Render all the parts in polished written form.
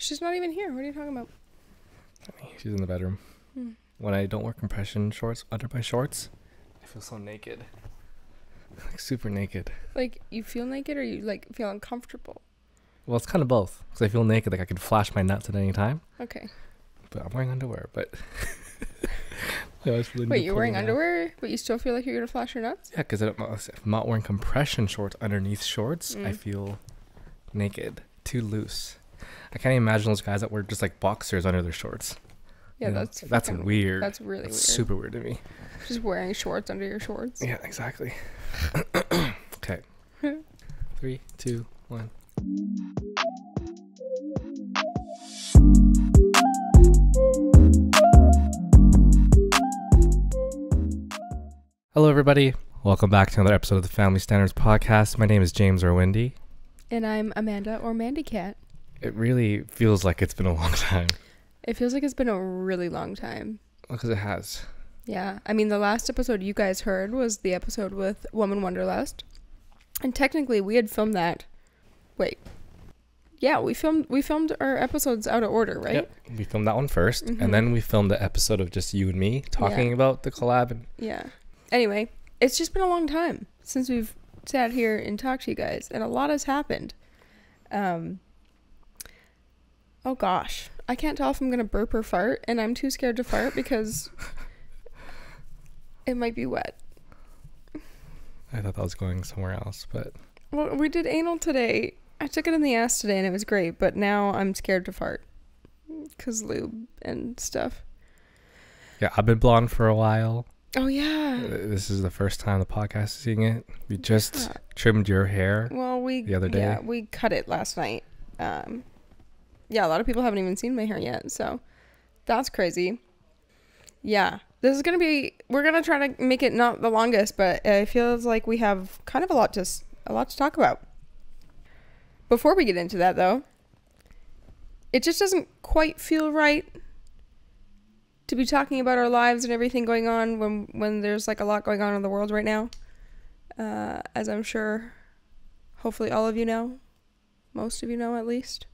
She's not even here. What are you talking about? She's in the bedroom. When I don't wear compression shorts under my shorts, I feel so naked. Like super naked. Like, you feel naked or you, like, feel uncomfortable? Well, it's kind of both. Because I feel naked, like I can flash my nuts at any time. Okay. But I'm wearing underwear, but... Really Wait, you're wearing underwear, but you still feel like you're going to flash your nuts? Yeah, because if I'm not wearing compression shorts underneath shorts, I feel naked. Too loose. I can't even imagine those guys that wear just like boxers under their shorts. Yeah, that's weird. That's really weird. Super weird to me. Just wearing shorts under your shorts. Yeah, exactly. Okay. 3, 2, 1. Hello, everybody. Welcome back to another episode of the Family Standards Podcast. My name is James or Wendy. And I'm Amanda or Mandy Cat. It really feels like it's been a long time. It feels like it's been a really long time. Because it has. Yeah. I mean, the last episode you guys heard was the episode with Woman Wanderlust. And technically, we had filmed that. Wait. Yeah, we filmed our episodes out of order, right? Yep. We filmed that one first, and then we filmed the episode of just you and me talking about the collab. Yeah. Anyway, it's just been a long time since we've sat here and talked to you guys, and a lot has happened. Oh gosh, I can't tell if I'm gonna burp or fart, and I'm too scared to fart because it might be wet. I thought that was going somewhere else, but... Well, we did anal today. I took it in the ass today, and it was great, but now I'm scared to fart because lube and stuff. Yeah, I've been blonde for a while. Oh, yeah. This is the first time the podcast is seeing it. We just trimmed your hair the other day. Yeah, we cut it last night. Yeah, a lot of people haven't even seen my hair yet, so that's crazy. Yeah, this is going to be... We're going to try to make it not the longest, but it feels like we have kind of a lot to talk about. Before we get into that, though, it just doesn't quite feel right to be talking about our lives and everything going on when there's like a lot going on in the world right now. As I'm sure hopefully all of you know, most of you know at least.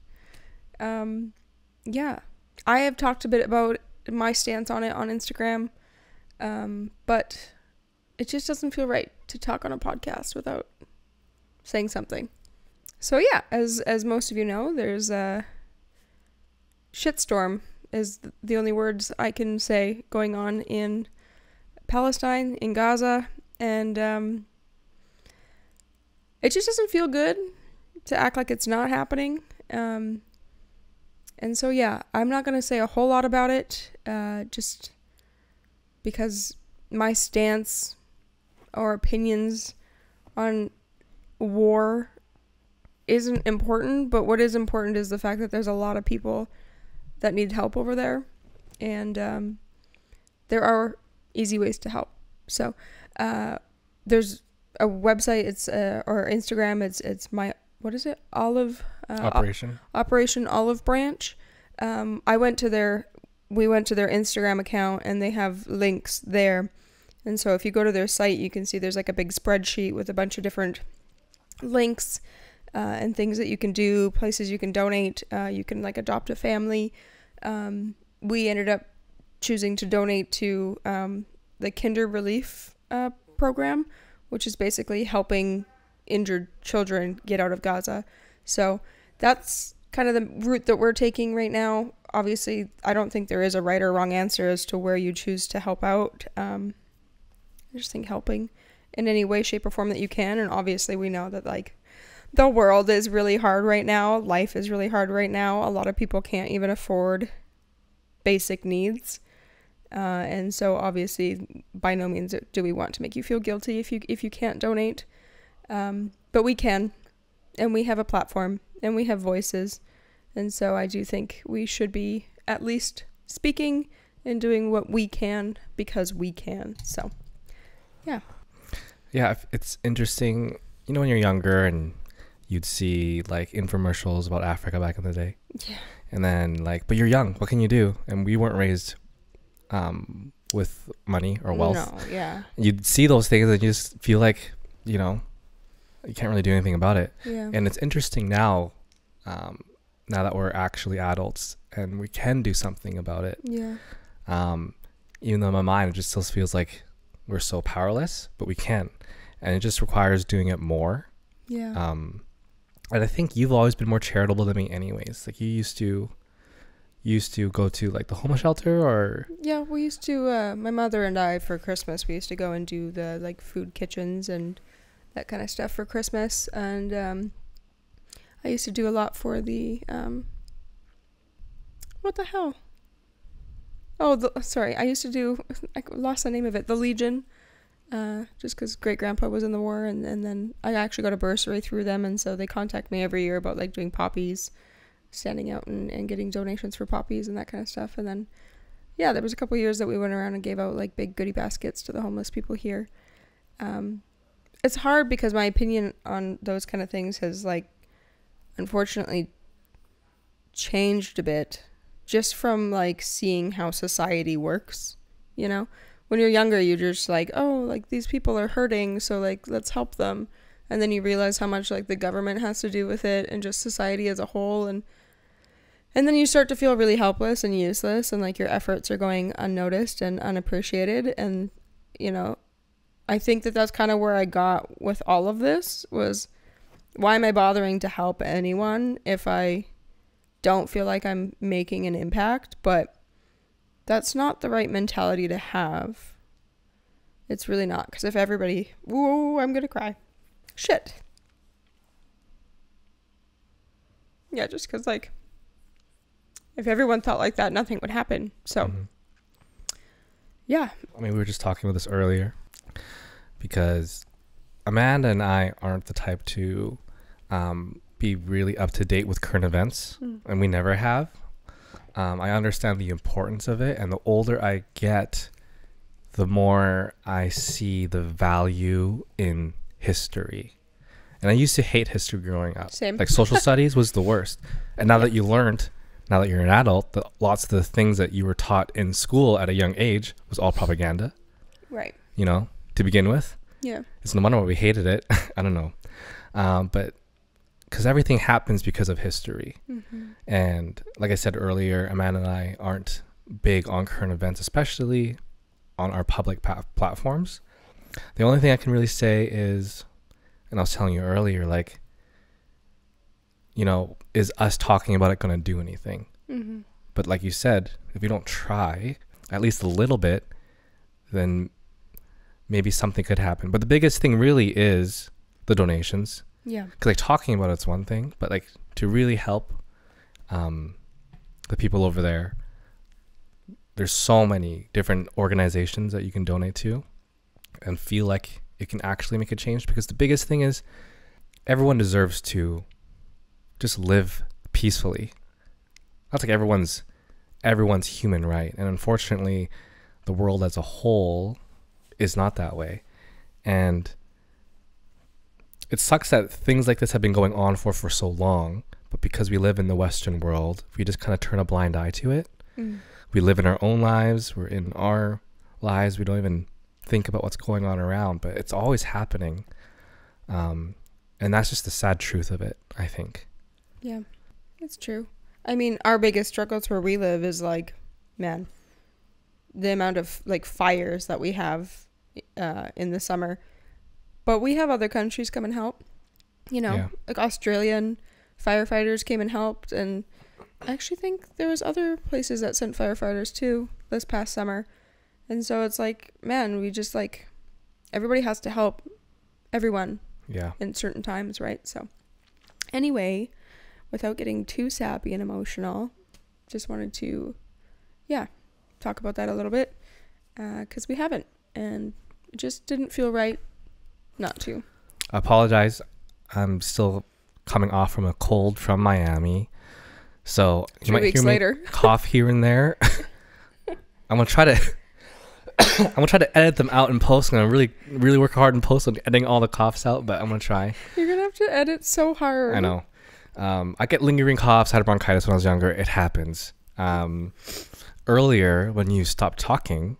Yeah, I have talked a bit about my stance on it on Instagram, but it just doesn't feel right to talk on a podcast without saying something. So yeah, as most of you know, there's a shitstorm is the only words I can say going on in Palestine, in Gaza, and it just doesn't feel good to act like it's not happening. And so yeah, I'm not going to say a whole lot about it, just because my stance or opinions on war isn't important, but what is important is the fact that there's a lot of people that need help over there, and there are easy ways to help. So there's a website, it's or Instagram, it's my, what is it, Operation Olive Branch. We went to their Instagram account, and they have links there, and so if you go to their site, you can see there's like a big spreadsheet with a bunch of different links and things that you can do, places you can donate. You can like adopt a family. We ended up choosing to donate to the Kinder Relief program, which is basically helping injured children get out of Gaza. So that's kind of the route that we're taking right now. Obviously, I don't think there is a right or wrong answer as to where you choose to help out. I just think helping in any way, shape, or form that you can. And obviously, we know that like the world is really hard right now. Life is really hard right now. A lot of people can't even afford basic needs. And so obviously, by no means do we want to make you feel guilty if you can't donate. But we can, and we have a platform, and we have voices. And so I do think we should be at least speaking and doing what we can because we can. So, yeah. Yeah, it's interesting. You know, when you're younger and you'd see like infomercials about Africa back in the day. Yeah. And then like, but you're young, what can you do? And we weren't raised with money or wealth. No, yeah. You'd see those things and you just feel like, you know, you can't really do anything about it. Yeah. And it's interesting now now that we're actually adults and we can do something about it. Yeah. Even though in my mind it just still feels like we're so powerless, but we can, and it just requires doing it more. Yeah. And I think you've always been more charitable than me anyways. Like you used to go to like the homeless shelter, or Yeah, we used to, my mother and I, for Christmas, we used to go and do the like food kitchens and that kind of stuff for Christmas. And I used to do a lot for the what the hell? Oh, sorry. I used to do, I lost the name of it, the Legion, just because great grandpa was in the war, and then I actually got a bursary through them, and so they contact me every year about like doing poppies, standing out and getting donations for poppies and that kind of stuff. And then yeah, there was a couple years that we went around and gave out like big goodie baskets to the homeless people here. It's hard because my opinion on those kind of things has like unfortunately changed a bit, just from like seeing how society works. You know, when you're younger, you're just like, oh, like these people are hurting, so like let's help them. And then you realize how much like the government has to do with it and just society as a whole. And then you start to feel really helpless and useless, and like your efforts are going unnoticed and unappreciated. And, you know, I think that that's kind of where I got with all of this, was why am I bothering to help anyone if I don't feel like I'm making an impact? But that's not the right mentality to have. It's really not. Because if everybody, whoa, I'm going to cry. Shit. Yeah, just because like, if everyone thought like that, nothing would happen. So, yeah. I mean, we were just talking about this earlier, because Amanda and I aren't the type to be really up to date with current events, and we never have. I understand the importance of it, and the older I get, the more I see the value in history. And I used to hate history growing up. Same. Like social studies was the worst. And now that you learned, now that you're an adult, lots of the things that you were taught in school at a young age was all propaganda. Right. You know, to begin with. Yeah. It's no wonder why we hated it. I don't know. But because everything happens because of history. And like I said earlier, Amanda and I aren't big on current events, especially on our public platforms. The only thing I can really say is, and I was telling you earlier, like, you know, is us talking about it going to do anything? But like you said, if we don't try at least a little bit, then maybe something could happen. But the biggest thing really is the donations. Yeah. Because like talking about it's one thing, but like to really help the people over there, there's so many different organizations that you can donate to and feel like it can actually make a change. Because the biggest thing is everyone deserves to just live peacefully. That's like everyone's human right. And unfortunately, the world as a whole is not that way. And it sucks that things like this have been going on for so long, but because we live in the Western world, we just kind of turn a blind eye to it. We live in our own lives. We're in our lives. We don't even think about what's going on around, but it's always happening. And that's just the sad truth of it, I think. Yeah, it's true. I mean, our biggest struggles where we live is like, man, the amount of like fires that we have in the summer. But we have other countries come and help, you know, like Australian firefighters came and helped. And I actually think there was other places that sent firefighters too this past summer. And so it's like, man, we just like, everybody has to help everyone in certain times, right? So anyway, without getting too sappy and emotional, just wanted to, talk about that a little bit, because we haven't, and it just didn't feel right not to. I apologize. I'm still coming off from a cold from Miami, so you might hear me cough here and there. I'm gonna try to edit them out in post. I'm gonna really work hard in post on editing all the coughs out, but I'm gonna try. You're gonna have to edit so hard. I know. I get lingering coughs. I had bronchitis when I was younger. It happens. Earlier, when you stopped talking,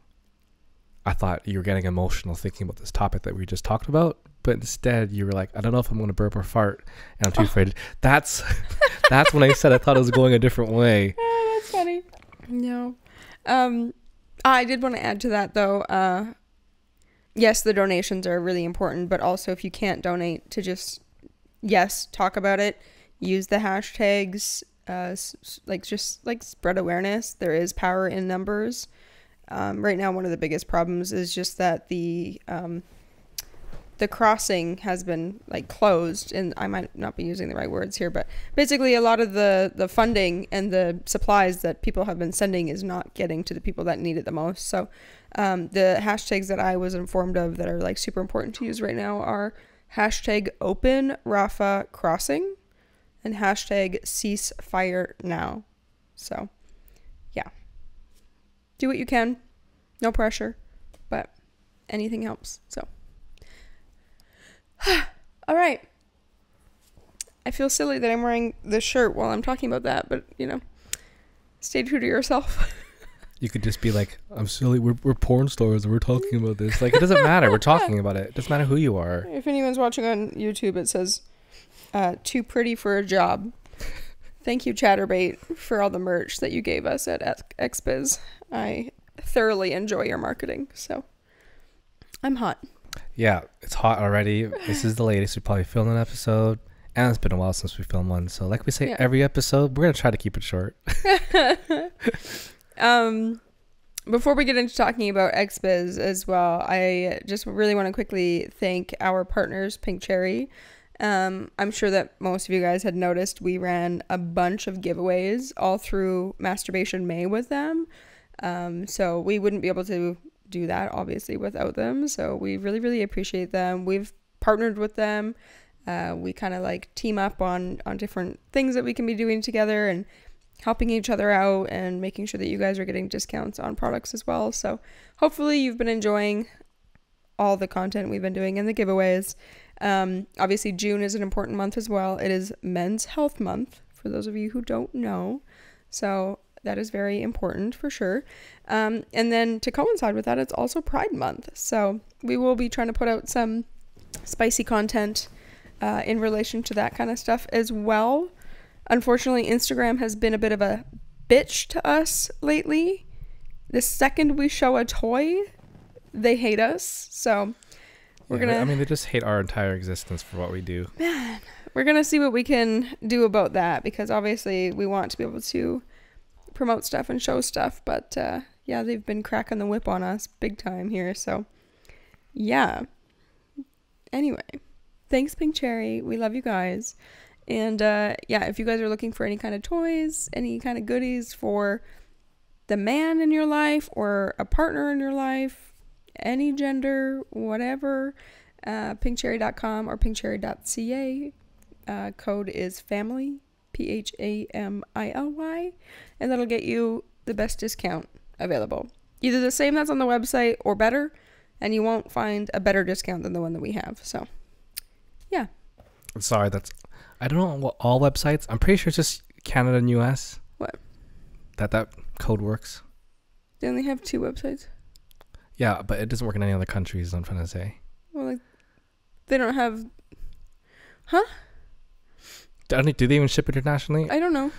I thought you were getting emotional thinking about this topic that we just talked about, but instead you were like, I don't know if I'm going to burp or fart, and I'm too afraid. That's when I said I thought it was going a different way. Oh, that's funny. No. I did want to add to that, though. Yes, the donations are really important, but also if you can't donate, to just, yes, talk about it. Use the hashtags, just spread awareness. There is power in numbers. Right now, one of the biggest problems is just that the crossing has been like closed, and I might not be using the right words here, but basically a lot of the funding and the supplies that people have been sending is not getting to the people that need it the most. So the hashtags that I was informed of that are like super important to use right now are hashtag open Rafah crossing and hashtag ceasefire now. So yeah, do what you can, no pressure, but anything helps. So all right. I feel silly that I'm wearing this shirt while I'm talking about that, but stay true to yourself. You could just be like, I'm silly. We're porn stars and we're talking about this. Like, it doesn't matter. We're talking about it. It doesn't matter who you are. If anyone's watching on YouTube, it says, too pretty for a job. Thank you, Chatterbait, for all the merch that you gave us at XBIZ. I thoroughly enjoy your marketing, so I'm hot. Yeah, it's hot already. This is the latest. We probably filmed an episode, and it's been a while since we filmed one. So like we say, every episode, we're going to try to keep it short. Before we get into talking about XBIZ as well, I just really want to quickly thank our partners, Pink Cherry. I'm sure that most of you guys had noticed we ran a bunch of giveaways all through Masturbation May with them. So we wouldn't be able to do that obviously without them. So we really, really appreciate them. We've partnered with them. We kind of like team up on different things that we can be doing together and helping each other out and making sure that you guys are getting discounts on products as well. So hopefully you've been enjoying all the content we've been doing and the giveaways. Obviously June is an important month as well. It is Men's Health Month, for those of you who don't know. So that is very important for sure. And then to coincide with that, it's also Pride Month. So we will be trying to put out some spicy content in relation to that kind of stuff as well. Unfortunately, Instagram has been a bit of a bitch to us lately. The second we show a toy, they hate us. So they just hate our entire existence for what we do. Man, we're going to see what we can do about that, because obviously we want to be able to promote stuff and show stuff. But they've been cracking the whip on us big time here. So yeah. Anyway, thanks, Pink Cherry. We love you guys. And if you guys are looking for any kind of toys, any kind of goodies for the man in your life or a partner in your life, any gender, whatever, pinkcherry.com or pinkcherry.ca. Code is family, PHAMILY, and that'll get you the best discount available. Either the same that's on the website or better, and you won't find a better discount than the one that we have. So, yeah. Sorry, I don't know what all websites. I'm pretty sure it's just Canada and US. What? That code works. They only have 2 websites. Yeah, but it doesn't work in any other countries, is what I'm trying to say. Well, like, they don't have... Huh? Do they even ship internationally? I don't know.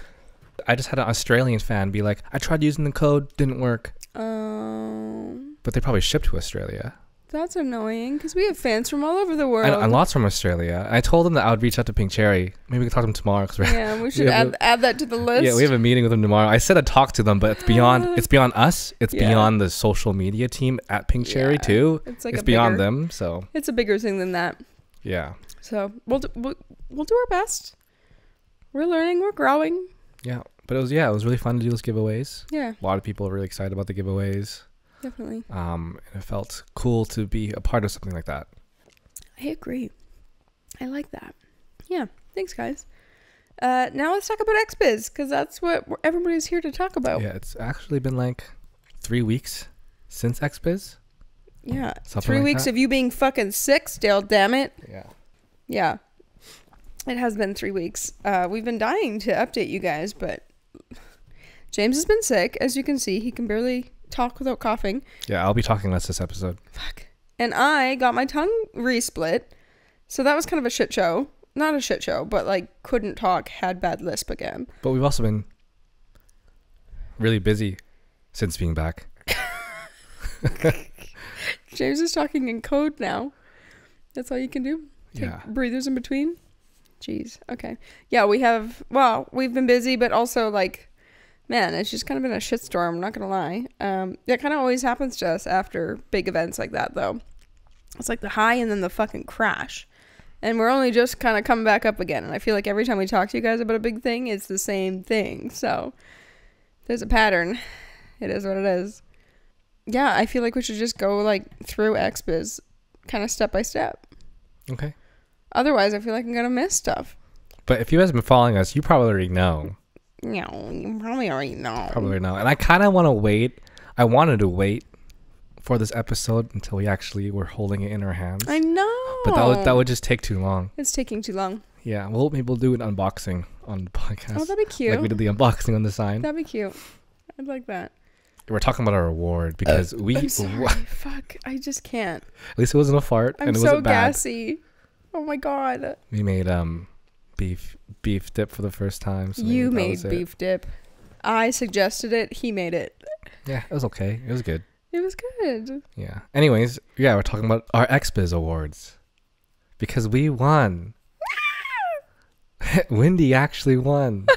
I just had an Australian fan be like, I tried using the code, didn't work. But they probably ship to Australia. That's annoying, because we have fans from all over the world. And lots from Australia. I told them that I would reach out to Pink Cherry. Maybe we can talk to them tomorrow. Yeah, we should add that to the list. Yeah, we have a meeting with them tomorrow. I said I'd talk to them, but it's beyond us. It's beyond the social media team at Pink Cherry too. It's beyond them. So it's a bigger thing than that. Yeah. So we'll do our best. We're learning. We're growing. Yeah, but it was really fun to do those giveaways. Yeah. A lot of people are really excited about the giveaways. Definitely. And it felt cool to be a part of something like that. I agree. I like that. Yeah. Thanks, guys. Now let's talk about XBIZ, because that's what everybody's here to talk about. Yeah, it's actually been like 3 weeks since XBIZ. Yeah. Something 3 weeks of you being fucking sick still, damn it. Yeah. Yeah. It has been 3 weeks. We've been dying to update you guys, but James has been sick. As you can see, he can barely talk without coughing. Yeah, I'll be talking less this episode. Fuck. And I got my tongue resplit. So that was kind of a shit show. Not a shit show, but like couldn't talk, had bad lisp again. But we've also been really busy since being back. James is talking in code now. That's all you can do? Take breathers in between? Jeez. Okay. Yeah, we've been busy, but also like, man, it's just kind of been a shitstorm, I'm not gonna lie. That kind of always happens to us after big events like that, though. It's like the high and then the fucking crash. And we're only just kind of coming back up again. And I feel like every time we talk to you guys about a big thing, it's the same thing. So there's a pattern. It is what it is. Yeah, I feel like we should just go like through XBIZ kind of step by step. Okay. Otherwise, I feel like I'm going to miss stuff. But if you guys have been following us, you probably already know. No, you probably already know. Probably know. And I kind of want to wait. I wanted to wait for this episode until we actually were holding it in our hands. I know. But that would just take too long. It's taking too long. Yeah. Well, maybe we'll do an unboxing on the podcast. Oh, that'd be cute. Like we did the unboxing on the sign. That'd be cute. I'd like that. We're talking about our award because I'm sorry. Fuck. I just can't. At least it wasn't a fart. I'm and it so wasn't bad. gassy. Oh my God. We made beef dip for the first time. So you made beef dip. I suggested it. He made it. Yeah, it was okay. It was good. It was good. Yeah. Anyways, yeah, we're talking about our XBIZ awards because we won. Wendy actually won.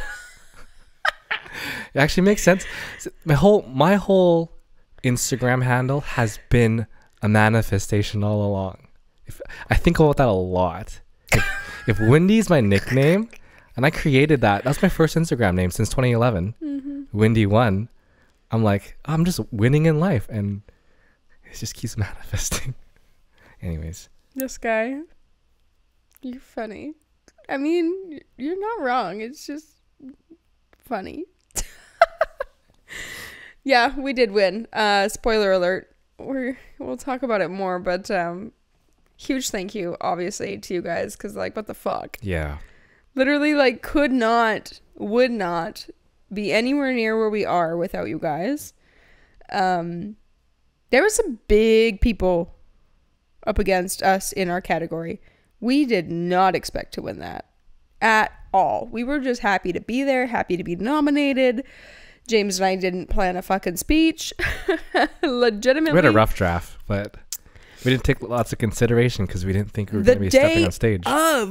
It actually makes sense. My whole Instagram handle has been a manifestation all along. I think about that a lot. If Wendy's my nickname, and I created that's my first Instagram name since 2011. Mm-hmm. Wendy won. I'm like, I'm just winning in life, and it just keeps manifesting. Anyways. This guy, you're funny. I mean, you're not wrong. It's just funny. Yeah, we did win. Spoiler alert. We'll talk about it more, but huge thank you, obviously, to you guys, because like, what the fuck? Yeah. Literally, like, would not be anywhere near where we are without you guys. There were some big people up against us in our category. We did not expect to win that at all. We were just happy to be there, happy to be nominated. James and I didn't plan a fucking speech. Legitimately. We had a rough draft, but we didn't take lots of consideration because we didn't think we were going to be stepping on stage.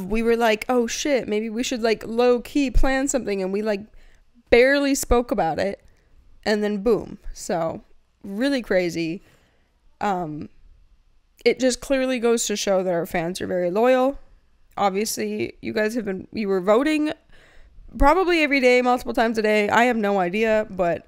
We were like, oh shit, maybe we should like low key plan something, and we like barely spoke about it, and then boom. So really crazy. It just clearly goes to show that our fans are very loyal. Obviously, you guys you were voting probably every day, multiple times a day. I have no idea, but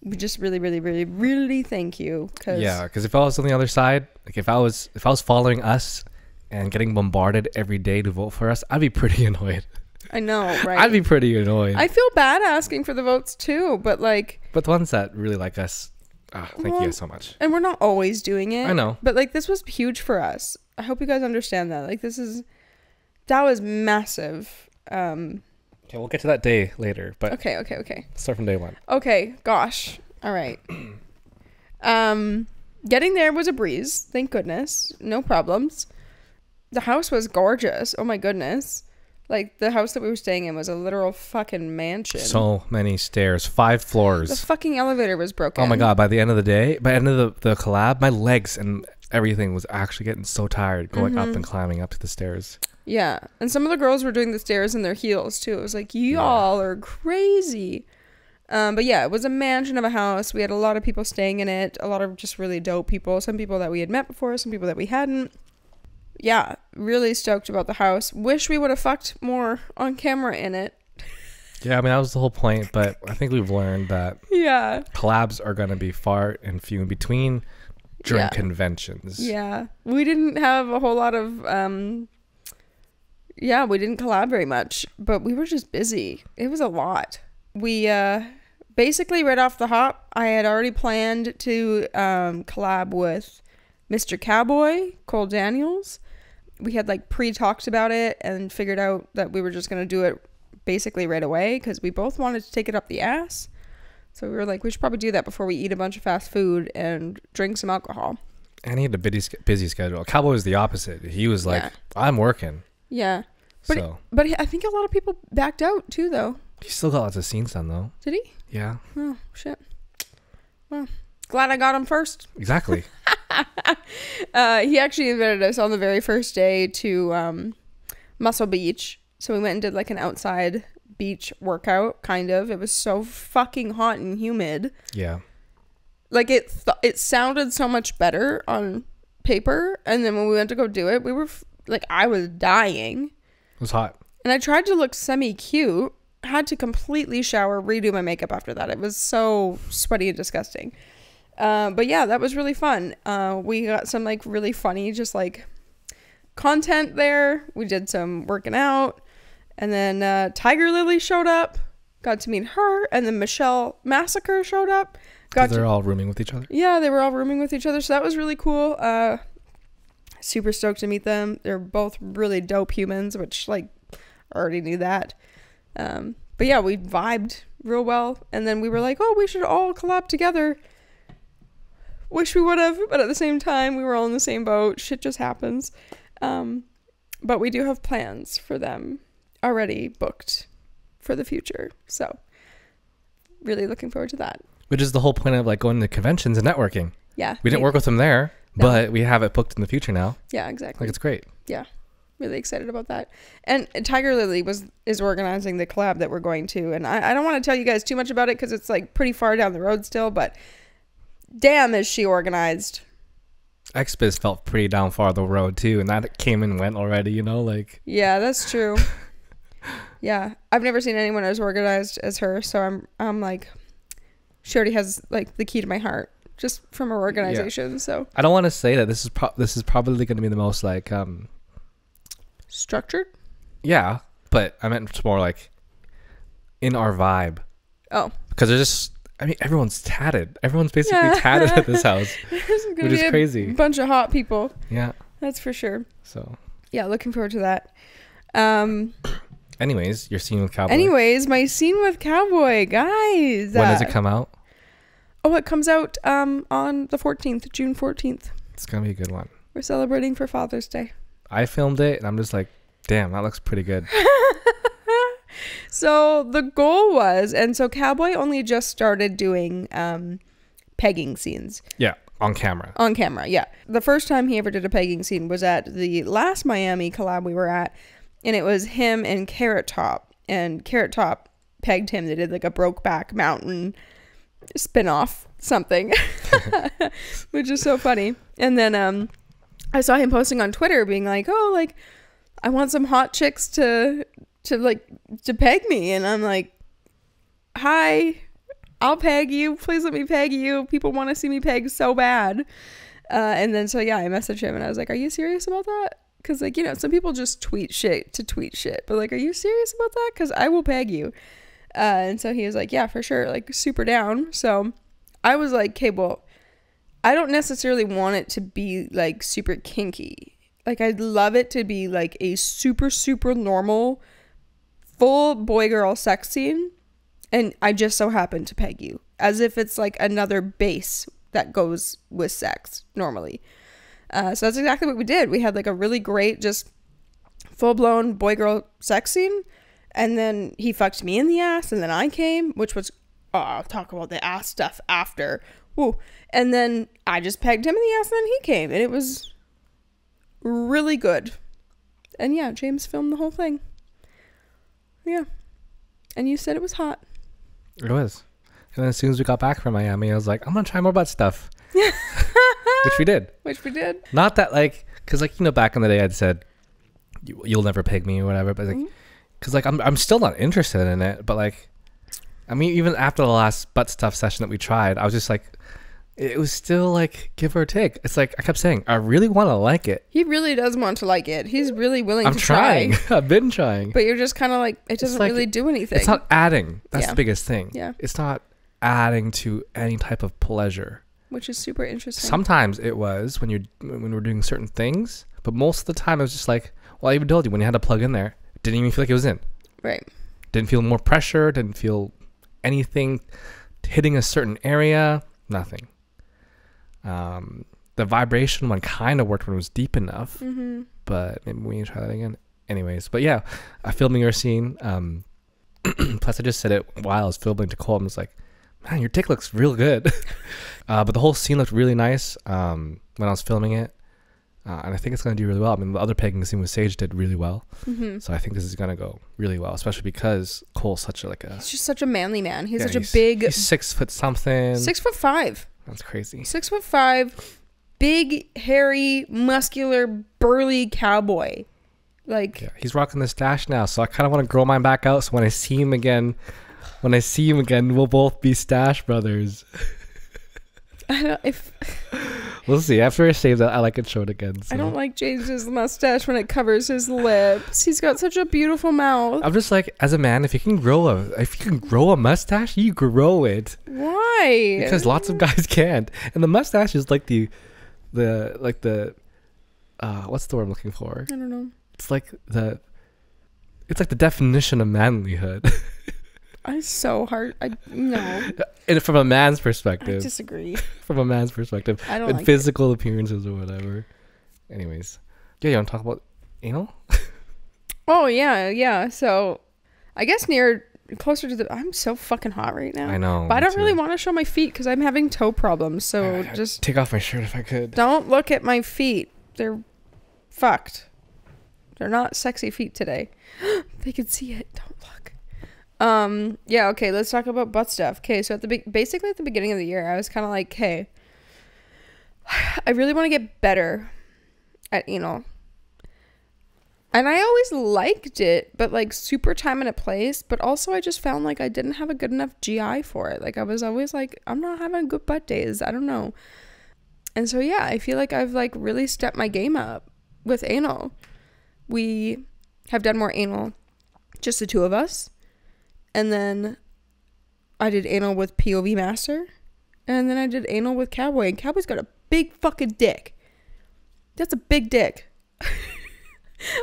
we just really, really, really, really thank you. Because if I was on the other side, like if I was following us and getting bombarded every day to vote for us, I'd be pretty annoyed. I know, right? I'd be pretty annoyed. I feel bad asking for the votes too, but like... But the ones that really like us, thank you guys so much. And we're not always doing it. I know. But like, this was huge for us. I hope you guys understand that. Like, that was massive. Okay, we'll get to that day later, but okay. Start from day one. Okay, gosh. All right. Getting there was a breeze. Thank goodness. No problems. The house was gorgeous. Oh my goodness. Like, the house that we were staying in was a literal fucking mansion. So many stairs, 5 floors. The fucking elevator was broken. Oh my God, by the end of the collab, my legs and everything was actually getting so tired going up and climbing up to the stairs. Yeah. And some of the girls were doing the stairs in their heels too. It was like, y'all are crazy. But yeah, it was a mansion of a house. We had a lot of people staying in it. A lot of just really dope people. Some people that we had met before. Some people that we hadn't. Yeah. Really stoked about the house. Wish we would have fucked more on camera in it. Yeah, I mean, that was the whole point. But I think we've learned that collabs are going to be far and few in between during conventions. Yeah. We didn't have a whole lot of... we didn't collab very much, but we were just busy. It was a lot. We basically right off the hop, I had already planned to collab with Mr. Cowboy, Cole Daniels. We had like pre-talked about it and figured out that we were just going to do it basically right away because we both wanted to take it up the ass. So we were like, we should probably do that before we eat a bunch of fast food and drink some alcohol. And he had a busy schedule. Cowboy was the opposite. He was like, Yeah. I'm working. Yeah. So But I think a lot of people backed out too, though. he still got lots of scenes done, though. Did he? Yeah. Oh, shit. Well, glad I got him first. Exactly. He actually invited us on the very first day to Muscle Beach. So we went and did like an outside beach workout, kind of. It was so fucking hot and humid. Yeah. Like it sounded so much better on paper, and then when we went to go do it, we were like, I was dying. It was hot. And I tried to look semi-cute, had to completely shower, redo my makeup after that. It was so sweaty and disgusting. But yeah, that was really fun. We got some like really funny, just like content there. We did some working out, and then Tiger Lily showed up, got to meet her, and then Michelle Massacre showed up. They're all rooming with each other. Yeah, they were all rooming with each other, so that was really cool. Super stoked to meet them. They're both really dope humans, which like I already knew that. But yeah, we vibed real well, and then we were like, oh, we should all collab together. Wish we would have, but at the same time, we were all in the same boat. Shit just happens. But we do have plans for them already booked for the future, so really looking forward to that. Which is the whole point of like going to conventions and networking. Yeah. We didn't work with them there, No. but we have it booked in the future now. Yeah, exactly. Like, it's great. Yeah. Really excited about that. And Tiger Lily is organizing the collab that we're going to. And I don't want to tell you guys too much about it because it's like pretty far down the road still, but damn is she organized. XBIZ felt pretty down far the road too, and that came and went already, you know, like. Yeah, that's true. Yeah. I've never seen anyone as organized as her, so I'm like, she already has like the key to my heart just from her organization. Yeah. So I don't want to say that this is probably going to be the most like structured. Yeah, but I meant more like in our vibe. Oh, because there's just, I mean, everyone's tatted. Everyone's basically tatted at this house, which is crazy. A bunch of hot people. Yeah, that's for sure. So yeah, looking forward to that. Anyways, your scene with Cowboy. Anyways, my scene with Cowboy, guys. When does it come out? Oh, it comes out on the 14th, June 14th. It's gonna be a good one. We're celebrating for Father's Day. I filmed it, and I'm just like, damn, that looks pretty good. So the goal was, and so Cowboy only just started doing pegging scenes. Yeah, on camera. On camera, yeah. The first time he ever did a pegging scene was at the last Miami collab we were at. And it was him and Carrot Top. And Carrot Top pegged him. They did like a Brokeback Mountain spin-off something. Which is so funny. And then I saw him posting on Twitter being like, oh, like, I want some hot chicks to peg me. And I'm like, hi, I'll peg you. Please let me peg you. People want to see me peg so bad. And then so yeah, I messaged him and I was like, are you serious about that? Because, like, you know, some people just tweet shit to tweet shit. But, like, are you serious about that? Because I will peg you. And so he was like, yeah, for sure. Like, super down. So I was like, okay, well, I don't necessarily want it to be, like, super kinky. Like, I'd love it to be, like, a super, super normal, full boy-girl sex scene. And I just so happen to peg you. As if it's, like, another base that goes with sex normally. So that's exactly what we did. We had like a really great, just full-blown boy-girl sex scene. And then he fucked me in the ass. And then I came, which was, I'll talk about the ass stuff after. Woo. And then I just pegged him in the ass and then he came. And it was really good. And yeah, James filmed the whole thing. Yeah. And you said it was hot. It was. And then as soon as we got back from Miami, I was like, I'm going to try more butt stuff. Which we did. Not that like, because like, you know, back in the day I'd said, you'll never peg me or whatever. But like, because like I'm still not interested in it. But like, I mean, even after the last butt stuff session that we tried, I was just like, it was still like give or take. It's like I kept saying, I really want to like it. He really does want to like it. He's really willing to try. I've been trying. But you're just kind of like, it doesn't really do anything. It's not adding. That's the biggest thing. Yeah. It's not adding to any type of pleasure. Which is super interesting. Sometimes it was when we're doing certain things, but most of the time it was just like, well, I even told you when you had to plug in there, it didn't even feel like it was in. Right. Didn't feel more pressure. Didn't feel anything hitting a certain area. Nothing. The the vibration one kind of worked when it was deep enough. Mm-hmm. But maybe we need to try that again. Anyways, but yeah, filming your scene. Plus, I just said it while I was filming to Cole. I was like, man, your dick looks real good. But the whole scene looked really nice when I was filming it. And I think it's going to do really well. I mean, the other pegging scene with Sage did really well. Mm-hmm. So I think this is going to go really well, especially because Cole's such a he's just such a manly man. He's such a big... He's 6 foot something. 6'5". That's crazy. 6'5", big, hairy, muscular, burly cowboy. Like... Yeah, he's rocking the stash now, so I kind of want to grow mine back out, so when I see him again, we'll both be stash brothers. I don't... If... We'll see. After I save that, I can show it again. So. I don't like James's mustache when it covers his lips. He's got such a beautiful mouth. I'm just like, as a man, if you can grow a mustache, you grow it. Why? Because lots of guys can't. And the mustache is like the what's the word I'm looking for? I don't know. It's like the definition of manlyhood. It's so hard. No. And from a man's perspective. I disagree. From a man's perspective. I don't and like physical appearances or whatever. Anyways. Yeah, you want to talk about anal? Oh, yeah. So, I guess closer to the... I'm so fucking hot right now. I know. But I don't really want to show my feet because I'm having toe problems. So, just... Take off my shirt if I could. Don't look at my feet. They're fucked. They're not sexy feet today. They can see it. Don't look. Yeah, okay, let's talk about butt stuff. Okay, so basically at the beginning of the year, I was kind of like, hey, I really want to get better at anal. And I always liked it, but like super time and a place, but also I just found like I didn't have a good enough GI for it. Like I was always like, I'm not having good butt days. I don't know. And so yeah, I feel like I've like really stepped my game up with anal. We have done more anal, just the two of us. And then I did anal with POV Master. And then I did anal with Cowboy. And Cowboy's got a big fucking dick. That's a big dick.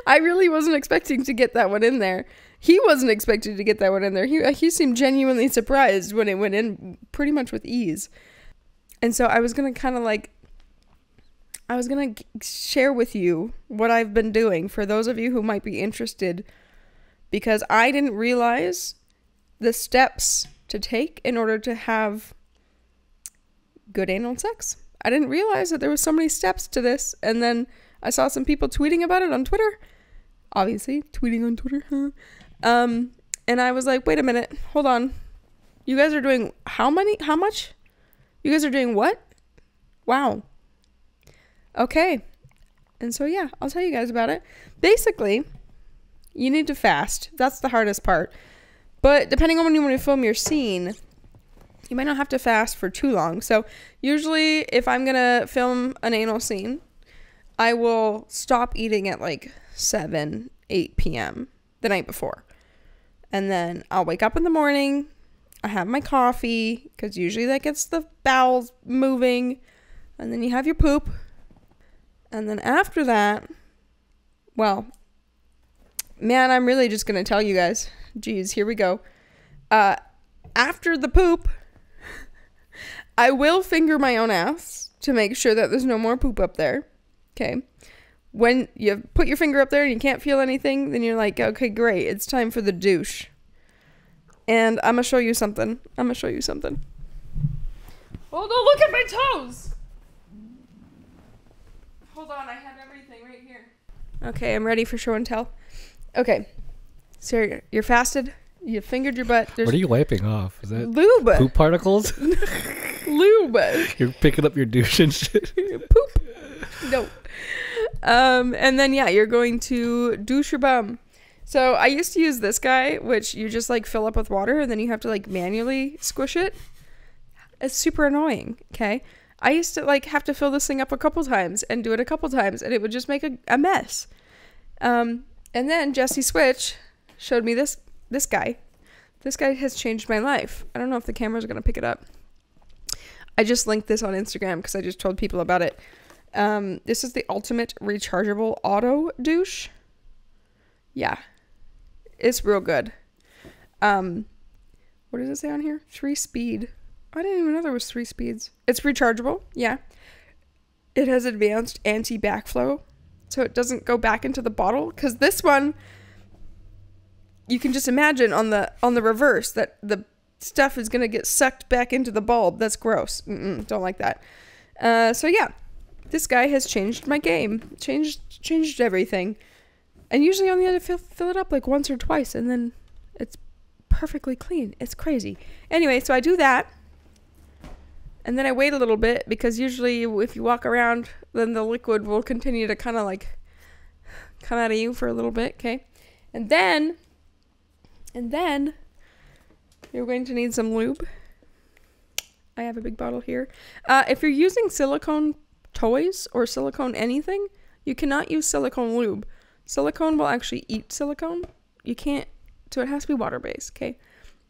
I really wasn't expecting to get that one in there. He wasn't expecting to get that one in there. He seemed genuinely surprised when it went in pretty much with ease. And so I was going to kind of like... I was going to share with you what I've been doing for those of you who might be interested. Because I didn't realize... the steps to take in order to have good anal sex. I didn't realize that there was so many steps to this. And then I saw some people tweeting about it on Twitter. Obviously, tweeting on Twitter. Huh? And I was like, wait a minute. Hold on. You guys are doing how much? You guys are doing what? Wow. Okay. And so, yeah, I'll tell you guys about it. Basically, you need to fast. That's the hardest part. But depending on when you want to film your scene, you might not have to fast for too long. So usually if I'm going to film an anal scene, I will stop eating at like 7, 8 p.m. the night before. And then I'll wake up in the morning. I have my coffee because usually that gets the bowels moving. And then you have your poop. And then after that, well, man, I'm really just going to tell you guys. Geez, here we go. After the poop, I will finger my own ass to make sure that there's no more poop up there. Okay. When you put your finger up there and you can't feel anything, then you're like, okay, great. It's time for the douche. And I'm going to show you something. Hold on, look at my toes. Hold on, I have everything right here. Okay, I'm ready for show and tell. Okay. So you're fasted. You fingered your butt. What are you wiping off? Is that lube? Poop particles? Lube. You're picking up your douche and shit. Poop. No. And then yeah, you're going to douche your bum. So I used to use this guy, which you just like fill up with water and then you have to like manually squish it. It's super annoying. Okay. I used to like have to fill this thing up a couple times and do it a couple times and it would just make a mess. And then Jesse Switch showed me this guy. This guy has changed my life. I don't know if the cameras are going to pick it up. I just linked this on Instagram because I just told people about it. This is the ultimate rechargeable auto douche. Yeah. It's real good. What does it say on here? 3 speed. I didn't even know there was 3 speeds. It's rechargeable. Yeah. it has advanced anti-backflow, so it doesn't go back into the bottle. Because this one, you can just imagine on the reverse that the stuff is gonna get sucked back into the bulb. That's gross. Don't like that. So yeah, this guy has changed my game. Changed everything. And usually I only have to fill it up like once or twice, and then it's perfectly clean. It's crazy. Anyway, so I do that. And then I wait a little bit, because usually if you walk around, then the liquid will continue to kind of like come out of you for a little bit, okay? And then you're going to need some lube. I have a big bottle here. If you're using silicone toys or silicone anything, you cannot use silicone lube. Silicone will actually eat silicone. You can't, so it has to be water-based, okay?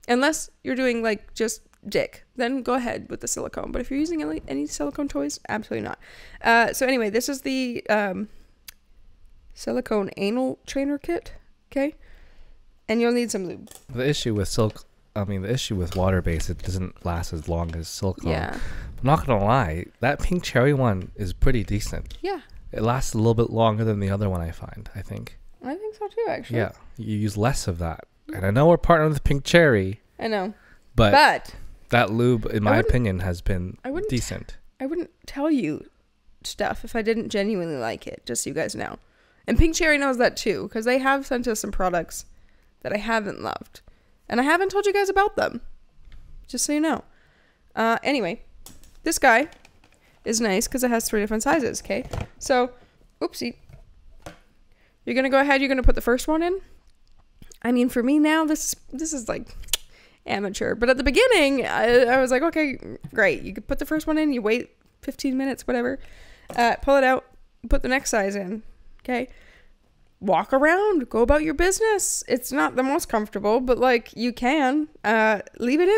Unless you're doing like just dick, then go ahead with the silicone. But if you're using any silicone toys, absolutely not. So anyway, this is the silicone anal trainer kit, okay? And you'll need some lube. The issue with water-based, it doesn't last as long as silicone. Yeah. I'm not gonna lie, that pink cherry one is pretty decent. Yeah. It lasts a little bit longer than the other one, I find, I think. I think so too, actually. Yeah, you use less of that. And I know we're partnered with pink cherry. I know. But that lube, in my opinion, has been decent. I wouldn't tell you stuff if I didn't genuinely like it, just so you guys know. And Pink Cherry knows that too, because they have sent us some products that I haven't loved. And I haven't told you guys about them, just so you know. Anyway, this guy is nice because it has 3 different sizes, okay? So, oopsie. You're going to go ahead, you're going to put the first one in. I mean, for me now, this is like amateur. But at the beginning, I was like, okay, great. You could put the first one in, you wait 15 minutes, whatever. Pull it out, put the next size in, okay? Walk around, go about your business. It's not the most comfortable, but like you can. Leave it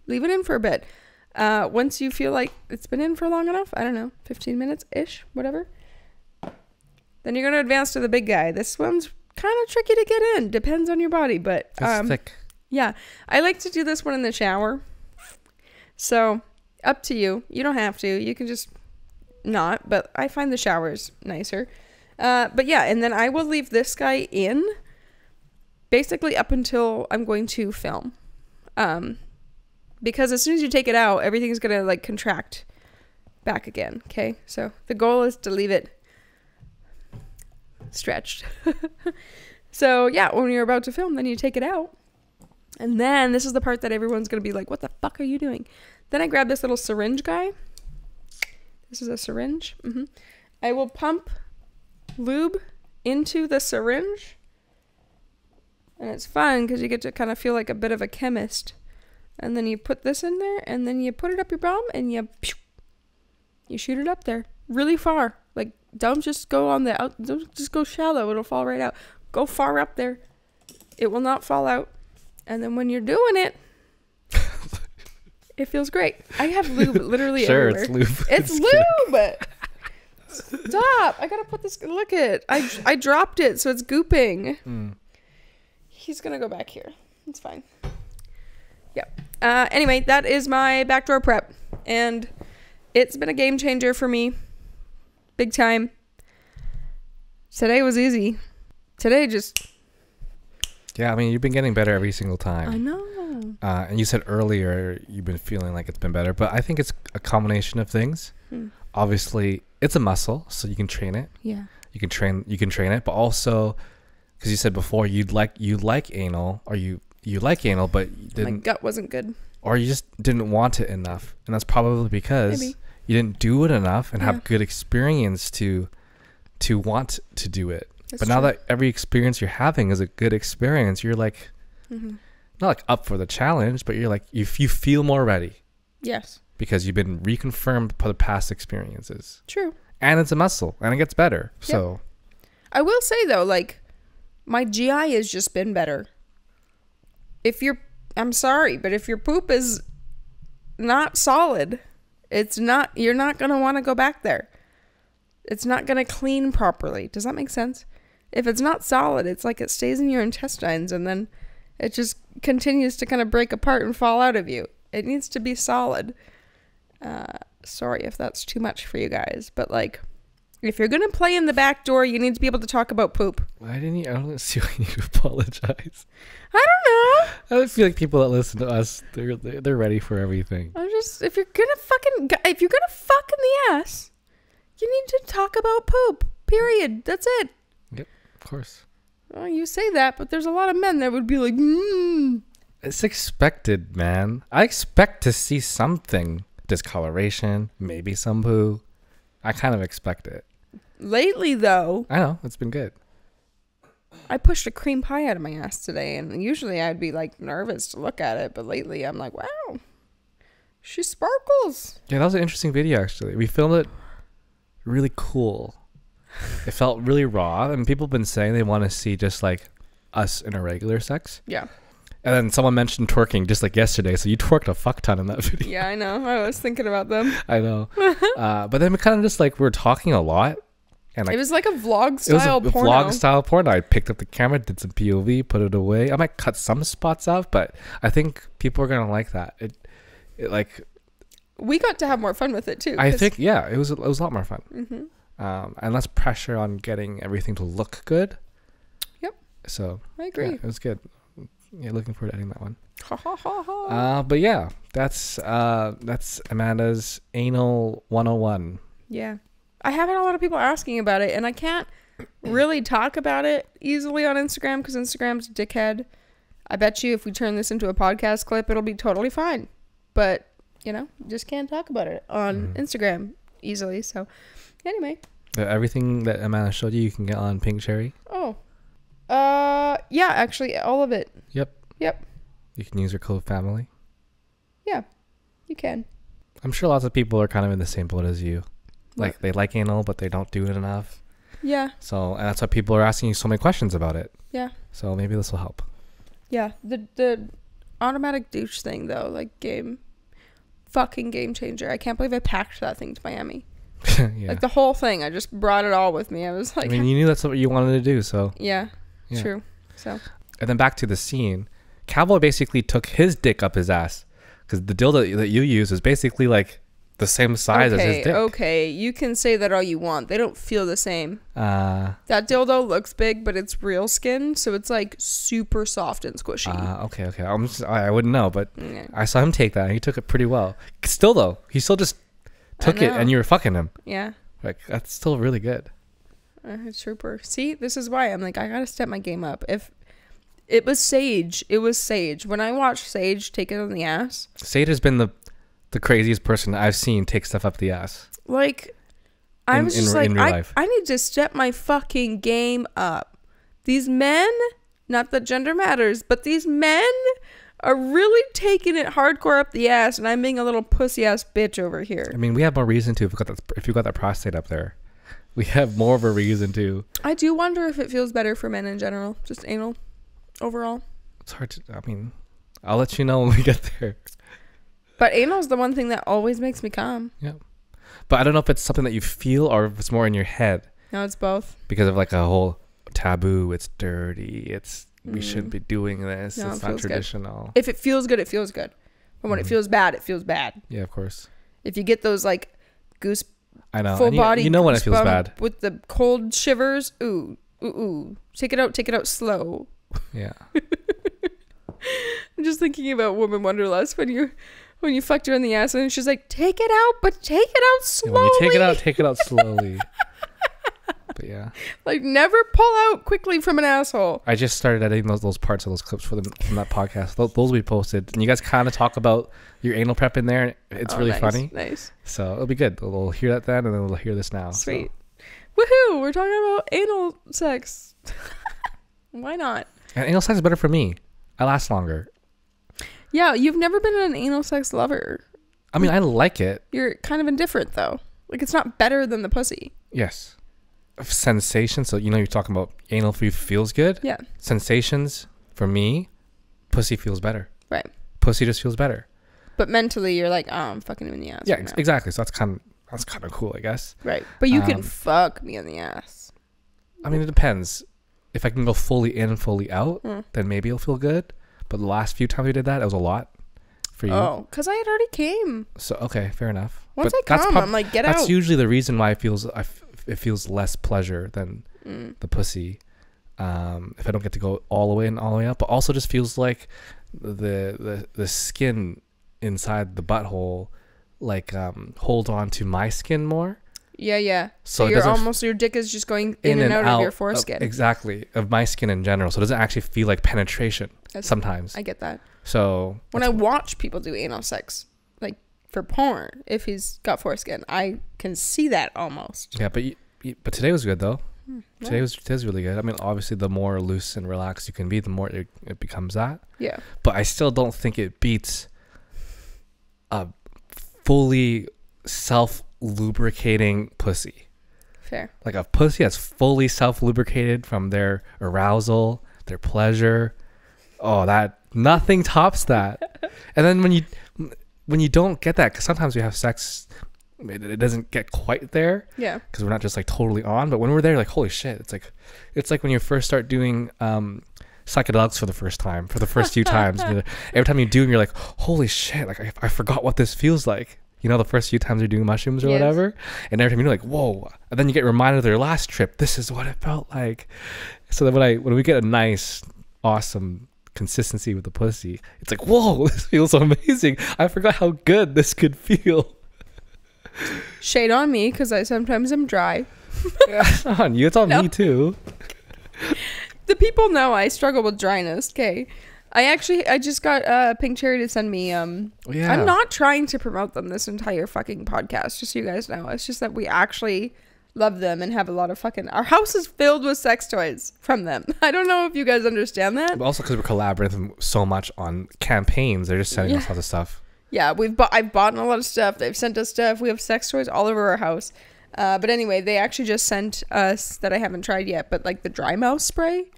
in for a bit. Once you feel like it's been in for long enough, I don't know, 15 minutes-ish, whatever. Then you're going to advance to the big guy. This one's kind of tricky to get in. Depends on your body, but it's thick. Yeah, I like to do this one in the shower. So, up to you. You don't have to. You can just not, but I find the showers nicer. But yeah, and then I will leave this guy in basically up until I'm going to film. Because as soon as you take it out, everything's going to like contract back again. Okay. So the goal is to leave it stretched. So yeah, when you're about to film, then you take it out. And then this is the part that everyone's going to be like, what the fuck are you doing? Then I grab this little syringe guy. This is a syringe. I will pump lube into the syringe. And it's fun because you get to kind of feel like a bit of a chemist. And then you put this in there, and then you put it up your bum, and you shoot it up there really far. Like, don't just go on the out. Don't just go shallow. It'll fall right out. Go far up there. It will not fall out. And then when you're doing it, it feels great. I have lube literally everywhere. Sure, it's lube. It's lube. Stop. I gotta put this. Look at. I dropped it, so it's gooping. He's gonna go back here. It's fine. Yep. Anyway, that is my backdoor prep, and it's been a game changer for me. Big time. Today was easy. Today just... Yeah, I mean, you've been getting better every single time. I know. And you said earlier you've been feeling like it's been better, but I think it's a combination of things. Obviously, it's a muscle, so you can train it. Yeah. You can train it, but also, because you said before you like anal, or you like anal, but you didn't. My gut wasn't good. Or you just didn't want it enough, and that's probably because you didn't do it enough and have good experience to want to do it. That's now that every experience you're having is a good experience, you're like not like up for the challenge, but you're like you feel more ready. Yes. Because you've been reconfirmed by the past experiences. True. And it's a muscle, and it gets better. Yep. So I will say though, like my GI has just been better. I'm sorry, but if your poop is not solid, you're not going to want to go back there. It's not going to clean properly. Does that make sense? If it's not solid, it's like it stays in your intestines and then it just continues to kind of break apart and fall out of you. It needs to be solid. Sorry if that's too much for you guys, but like If you're going to play in the back door, you need to be able to talk about poop. Why didn't you? I don't see why you need to apologize. I don't know. I feel like people that listen to us, they're ready for everything. If you're going to fuck in the ass, you need to talk about poop. Period. That's it. Yep, of course. Well, you say that, but there's a lot of men that would be like, It's expected, man. I expect to see something. Discoloration, maybe some poo. I kind of expect it. Lately, though, I know, it's been good. I pushed a cream pie out of my ass today, and usually I'd be like nervous to look at it, but lately I'm like, wow, she sparkles. Yeah, that was an interesting video, actually. We filmed it really cool. It felt really raw, and people have been saying they want to see just like us in a regular sex. Yeah. And then someone mentioned twerking just like yesterday, so you twerked a fuck ton in that video. Yeah, I know. I was thinking about them. I know. But then we kind of just like, we were talking a lot. And like, it was like a vlog style porno. Vlog style porno. I picked up the camera, did some POV, put it away. I might cut some spots out, but I think people are going to like that. It like... We got to have more fun with it too. I think, yeah, it was a lot more fun. Mm-hmm. And less pressure on getting everything to look good. Yep. So I agree. Yeah, it was good. Yeah, looking forward to editing that one. Ha ha ha ha. But yeah, that's Amanda's Anal 101. Yeah. I have had a lot of people asking about it, and I can't really talk about it easily on Instagram because Instagram's a dickhead. I bet you if we turn this into a podcast clip, it'll be totally fine. But, just can't talk about it on Instagram easily. So, anyway. Everything that Amanda showed you can get on Pink Cherry. Oh. Yeah, actually, all of it. Yep. You can use your code family. Yeah, you can. I'm sure lots of people are kind of in the same boat as you. Like, they like anal, but they don't do it enough. Yeah. So, and that's why people are asking you so many questions about it. Yeah. So maybe this will help. Yeah. The automatic douche thing, though, fucking game changer. I can't believe I packed that thing to Miami. Yeah. Like, the whole thing. I just brought it all with me. I was like... I mean, you knew that's what you wanted to do, so... Yeah. True. So... And then back to the scene. Cowboy basically took his dick up his ass. Because the dildo that you use is basically, like, the same size as his dick. Okay, you can say that all you want. They don't feel the same. That dildo looks big, but it's real skin, so it's, like, super soft and squishy. Okay. I wouldn't know, but I saw him take that, and he took it pretty well. Still, though, he still just... took it and you were fucking him. Yeah. Like, that's still really good. Trooper. See, this is why I'm like, I gotta step my game up. If it was Sage, when I watched Sage take it on the ass, Sage has been the craziest person I've seen take stuff up the ass. Like, I was just like, I need to step my fucking game up. These men, not that gender matters, but these men are really taking it hardcore up the ass, and I'm being a little pussy ass bitch over here. I mean, we have more reason to if you got that prostate up there. We have more of a reason to. I do wonder if it feels better for men in general, just anal, overall. It's hard to. I mean, I'll let you know when we get there. But anal's the one thing that always makes me calm. Yeah, but I don't know if it's something that you feel or if it's more in your head. No, it's both. Because of like a whole taboo. It's dirty. We shouldn't be doing this. No, it's not traditional. Good. If it feels good, it feels good. But when it feels bad, it feels bad. Yeah, of course. If you get those like goose, I know, full body, you know when it feels bad with the cold shivers. Ooh. Take it out slow. Yeah. I'm just thinking about Woman Wonderlust when you fucked her in the ass and she's like, take it out, but take it out slowly. Yeah, when you take it out slowly. But yeah, like never pull out quickly from an asshole. I just started editing those parts of those clips from that podcast. Those will be posted, and you guys kind of talk about your anal prep in there. It's really funny. Nice. So it'll be good. We'll hear that then, and then we'll hear this now. Sweet. So. Woohoo! We're talking about anal sex. Why not? And anal sex is better for me. I last longer. Yeah, you've never been an anal sex lover. I mean, I like it. You're kind of indifferent though. Like it's not better than the pussy. Yes. Sensation, so you're talking about anal for you feels good. Yeah. Sensations for me, pussy feels better. Right. Pussy just feels better. But mentally, you're like, oh, I'm fucking him in the ass. Yeah, exactly. So that's kind of cool, I guess. Right. But you can fuck me in the ass. I mean, it depends. If I can go fully in, fully out, then maybe it'll feel good. But the last few times we did that, it was a lot for you. Oh, because I had already came. So okay, fair enough. Once I come, I'm like, get out. That's usually the reason why I it feels less pleasure than the pussy. If I don't get to go all the way and all the way up, but also just feels like the skin inside the butthole like hold on to my skin more. Yeah. So you're almost, your dick is just going in and out of your foreskin. Exactly, of my skin in general. So it doesn't actually feel like penetration sometimes. I get that. So when I watch people do anal sex, like for porn, if he's got foreskin, I can see that almost. Yeah, but today was good though. Yeah. Today's really good. I mean, obviously, the more loose and relaxed you can be, the more it becomes that. Yeah. But I still don't think it beats a fully self-lubricating pussy. Fair. Like a pussy that's fully self-lubricated from their arousal, their pleasure. Oh, that nothing tops that. And then when you don't get that, because sometimes we have sex, it doesn't get quite there. Yeah. Because we're not just like totally on, but when we're there, like holy shit, it's like when you first start doing psychedelics for the first few times. Every time you do, and you're like, holy shit, like I forgot what this feels like. You know, the first few times you're doing mushrooms or whatever, and every time you're like, whoa, and then you get reminded of their last trip. This is what it felt like. So then when we get a nice, awesome consistency with the pussy, it's like, whoa, this feels amazing. I forgot how good this could feel. Shade on me, because I sometimes am dry. It's not on you, it's on me too. The people know I struggle with dryness. Okay, I just got Pink Cherry to send me I'm not trying to promote them this entire fucking podcast, just so you guys know. It's just that we actually love them and have a lot of our house is filled with sex toys from them. I don't know if you guys understand that, but also because we're collaborating so much on campaigns, they're just sending us lots of stuff. Yeah, I've bought a lot of stuff. They've sent us stuff. We have sex toys all over our house. But anyway, they actually just sent us, that I haven't tried yet, but like the dry mouth spray,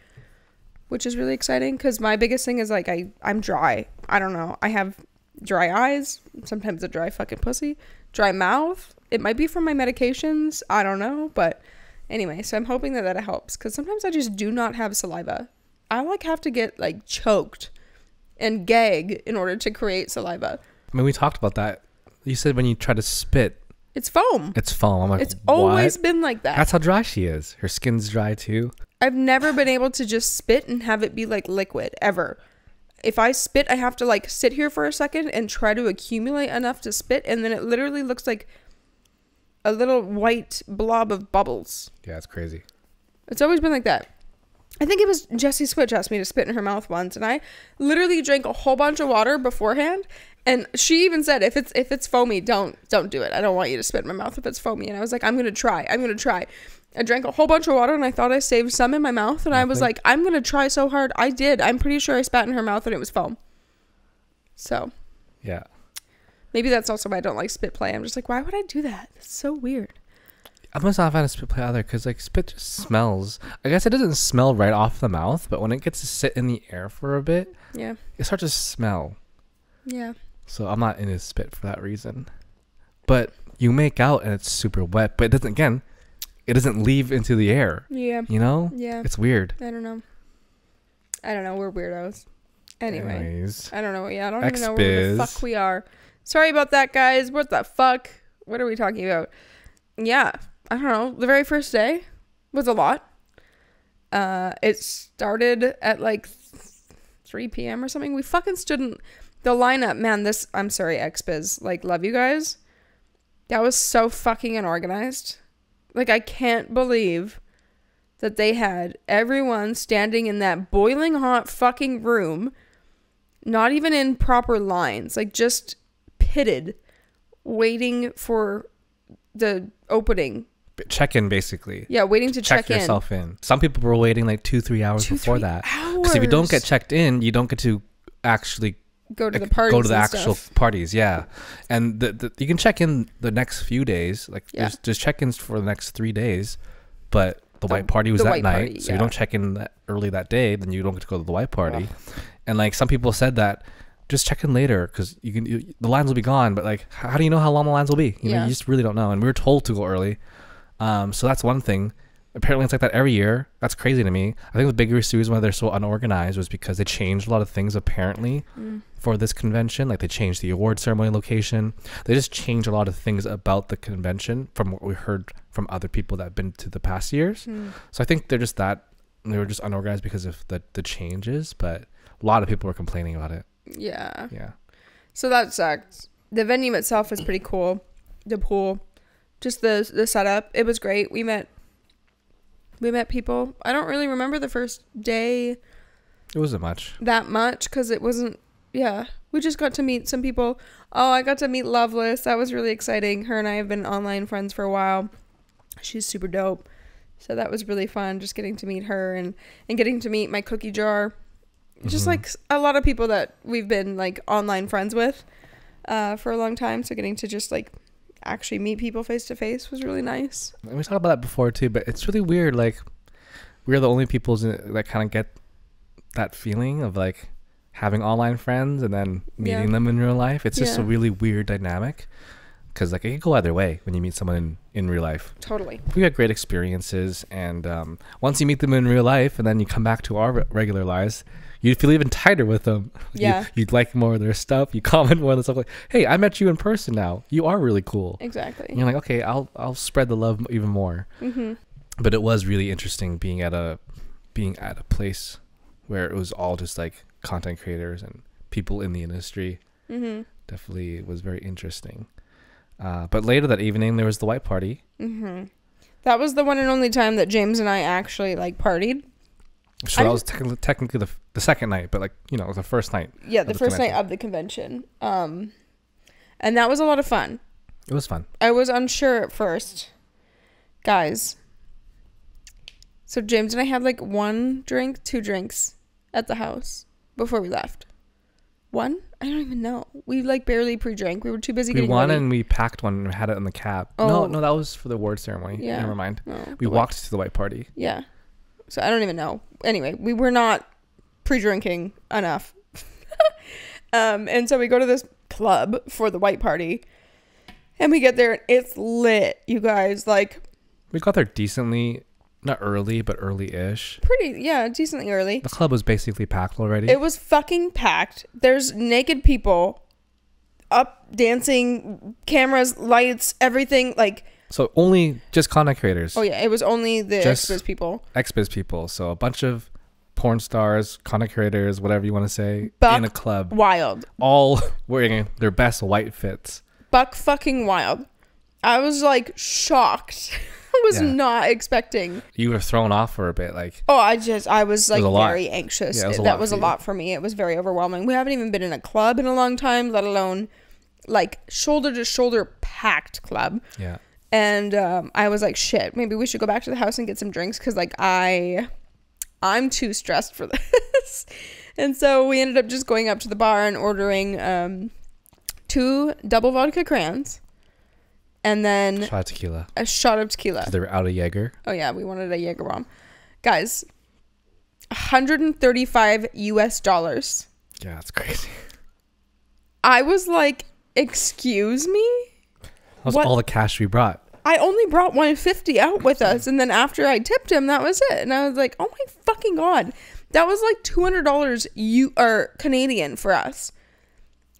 which is really exciting, because my biggest thing is like I'm dry. I don't know. I have dry eyes, sometimes a dry fucking pussy, dry mouth. It might be from my medications. I don't know. But anyway, so I'm hoping that helps, because sometimes I just do not have saliva. I like have to get like choked and gag in order to create saliva. I mean, we talked about that. You said when you try to spit, it's foam. It's foam. I'm like, it's always been like that. That's how dry she is. Her skin's dry too. I've never been able to just spit and have it be like liquid, ever. If I spit, I have to like sit here for a second and try to accumulate enough to spit, and then it literally looks like a little white blob of bubbles. Yeah, it's crazy. It's always been like that. I think it was Jessie Switch asked me to spit in her mouth once, and I literally drank a whole bunch of water beforehand, and she even said, if it's foamy, don't do it. I don't want you to spit in my mouth if it's foamy. And I was like, I'm gonna try. I drank a whole bunch of water, and I thought I saved some in my mouth, and I was like, I'm gonna try so hard. I did. I'm pretty sure I spat in her mouth and it was foam. So yeah, maybe that's also why I don't like spit play. I'm just like, why would I do that? That's so weird. I must not have had a spit play either, because like spit just smells. I guess it doesn't smell right off the mouth, but when it gets to sit in the air for a bit, it starts to smell. Yeah. So I'm not into spit for that reason. But you make out and it's super wet, but it doesn't leave into the air. Yeah. You know? Yeah. It's weird. I don't know. We're weirdos. Anyways. I don't know. Yeah, I don't even know XBIZ. where the fuck we are. Sorry about that, guys. What the fuck? What are we talking about? Yeah. I don't know. The very first day was a lot. It started at like 3 p.m. or something. We fucking stood in the lineup. Man, I'm sorry, XBIZ. Like, love you guys. That was so fucking unorganized. Like, I can't believe that they had everyone standing in that boiling hot fucking room, not even in proper lines, like just pitted, waiting for the opening. Check-in, basically. Yeah, waiting to check in. yourself in. Some people were waiting like 2-3 hours before that. Because if you don't get checked in, you don't get to actually go to the parties. Go to the actual parties, yeah. And you can check in the next few days. Like there's check-ins for the next 3 days, but the white party was that night, so you don't check in early that day, then you don't get to go to the white party. And like some people said that just check in later because the lines will be gone. But like, how do you know how long the lines will be? You know, you just really don't know. And we were told to go early. So that's one thing. apparently it's like that every year. That's crazy to me. I think the biggest reason why they're so unorganized was because they changed a lot of things apparently for this convention. Like they changed the award ceremony location. They just changed a lot of things about the convention from what we heard from other people that have been to the past years. So I think they were just unorganized because of the changes, but a lot of people were complaining about it. Yeah. Yeah. So that sucked. The venue itself was pretty cool. The pool, just the setup, it was great. We met people. I don't really remember the first day. It wasn't much. That much, because it wasn't. Yeah, we just got to meet some people. Oh, I got to meet Loveless. That was really exciting. Her and I have been online friends for a while. She's super dope. So that was really fun, just getting to meet her and getting to meet my cookie jar. Just like a lot of people that we've been like online friends with for a long time. So getting to just like actually meet people face to face was really nice. And we talked about that before too, but it's really weird. Like we're the only people that kind of get that feeling of like having online friends and then meeting them in real life. It's just a really weird dynamic. Because like it can go either way when you meet someone in real life. Totally. We had great experiences, and once you meet them in real life, and then you come back to our regular lives, you feel even tighter with them. Yeah. You like more of their stuff. You comment more of the stuff. Like, hey, I met you in person now. You are really cool. Exactly. And you're like, okay, I'll spread the love even more. But it was really interesting being at a place where it was all just like content creators and people in the industry. Definitely was very interesting. But later that evening, there was the white party. That was the one and only time that James and I actually like partied. So that was technically the second night, but like, you know, it was the first night. Yeah, the first night of the convention. And that was a lot of fun. It was fun. I was unsure at first. Guys. So James and I had like 2 drinks at the house before we left. 1? I don't even know. We like barely pre-drank. We were too busy getting ready. We won and we packed one and had it in the cab. Oh. No, that was for the award ceremony. Yeah. Never mind. No, we walked to the white party. Yeah. So I don't even know. Anyway, we were not pre-drinking enough. And so we go to this club for the white party. And we get there and it's lit, you guys. Like, we got there decently. Not early, but early-ish. Decently early. The club was basically packed already. It was fucking packed. There's naked people up dancing, cameras, lights, everything. Like, so only just content creators. Oh yeah, it was only the XBIZ people. XBIZ people. So a bunch of porn stars, content creators, whatever you want to say, in a club. Wild. All wearing their best white fits. Buck fucking wild. I was like shocked. I was not expecting. You were thrown off for a bit, like. Oh, I was like very anxious. Yeah, that was a lot for me. It was very overwhelming. We haven't even been in a club in a long time, let alone like shoulder to shoulder packed club. Yeah. And I was like, shit, maybe we should go back to the house and get some drinks because like I'm too stressed for this. And so we ended up just going up to the bar and ordering 2 double vodka crayons. And then a shot of tequila. They were out of Jaeger. Oh yeah, we wanted a Jaeger bomb. Guys, $135 US. Yeah, that's crazy. I was like, excuse me? That was all the cash we brought. I only brought $150 out with us, and then after I tipped him, that was it. And I was like, oh my fucking god. That was like $200 Canadian for us.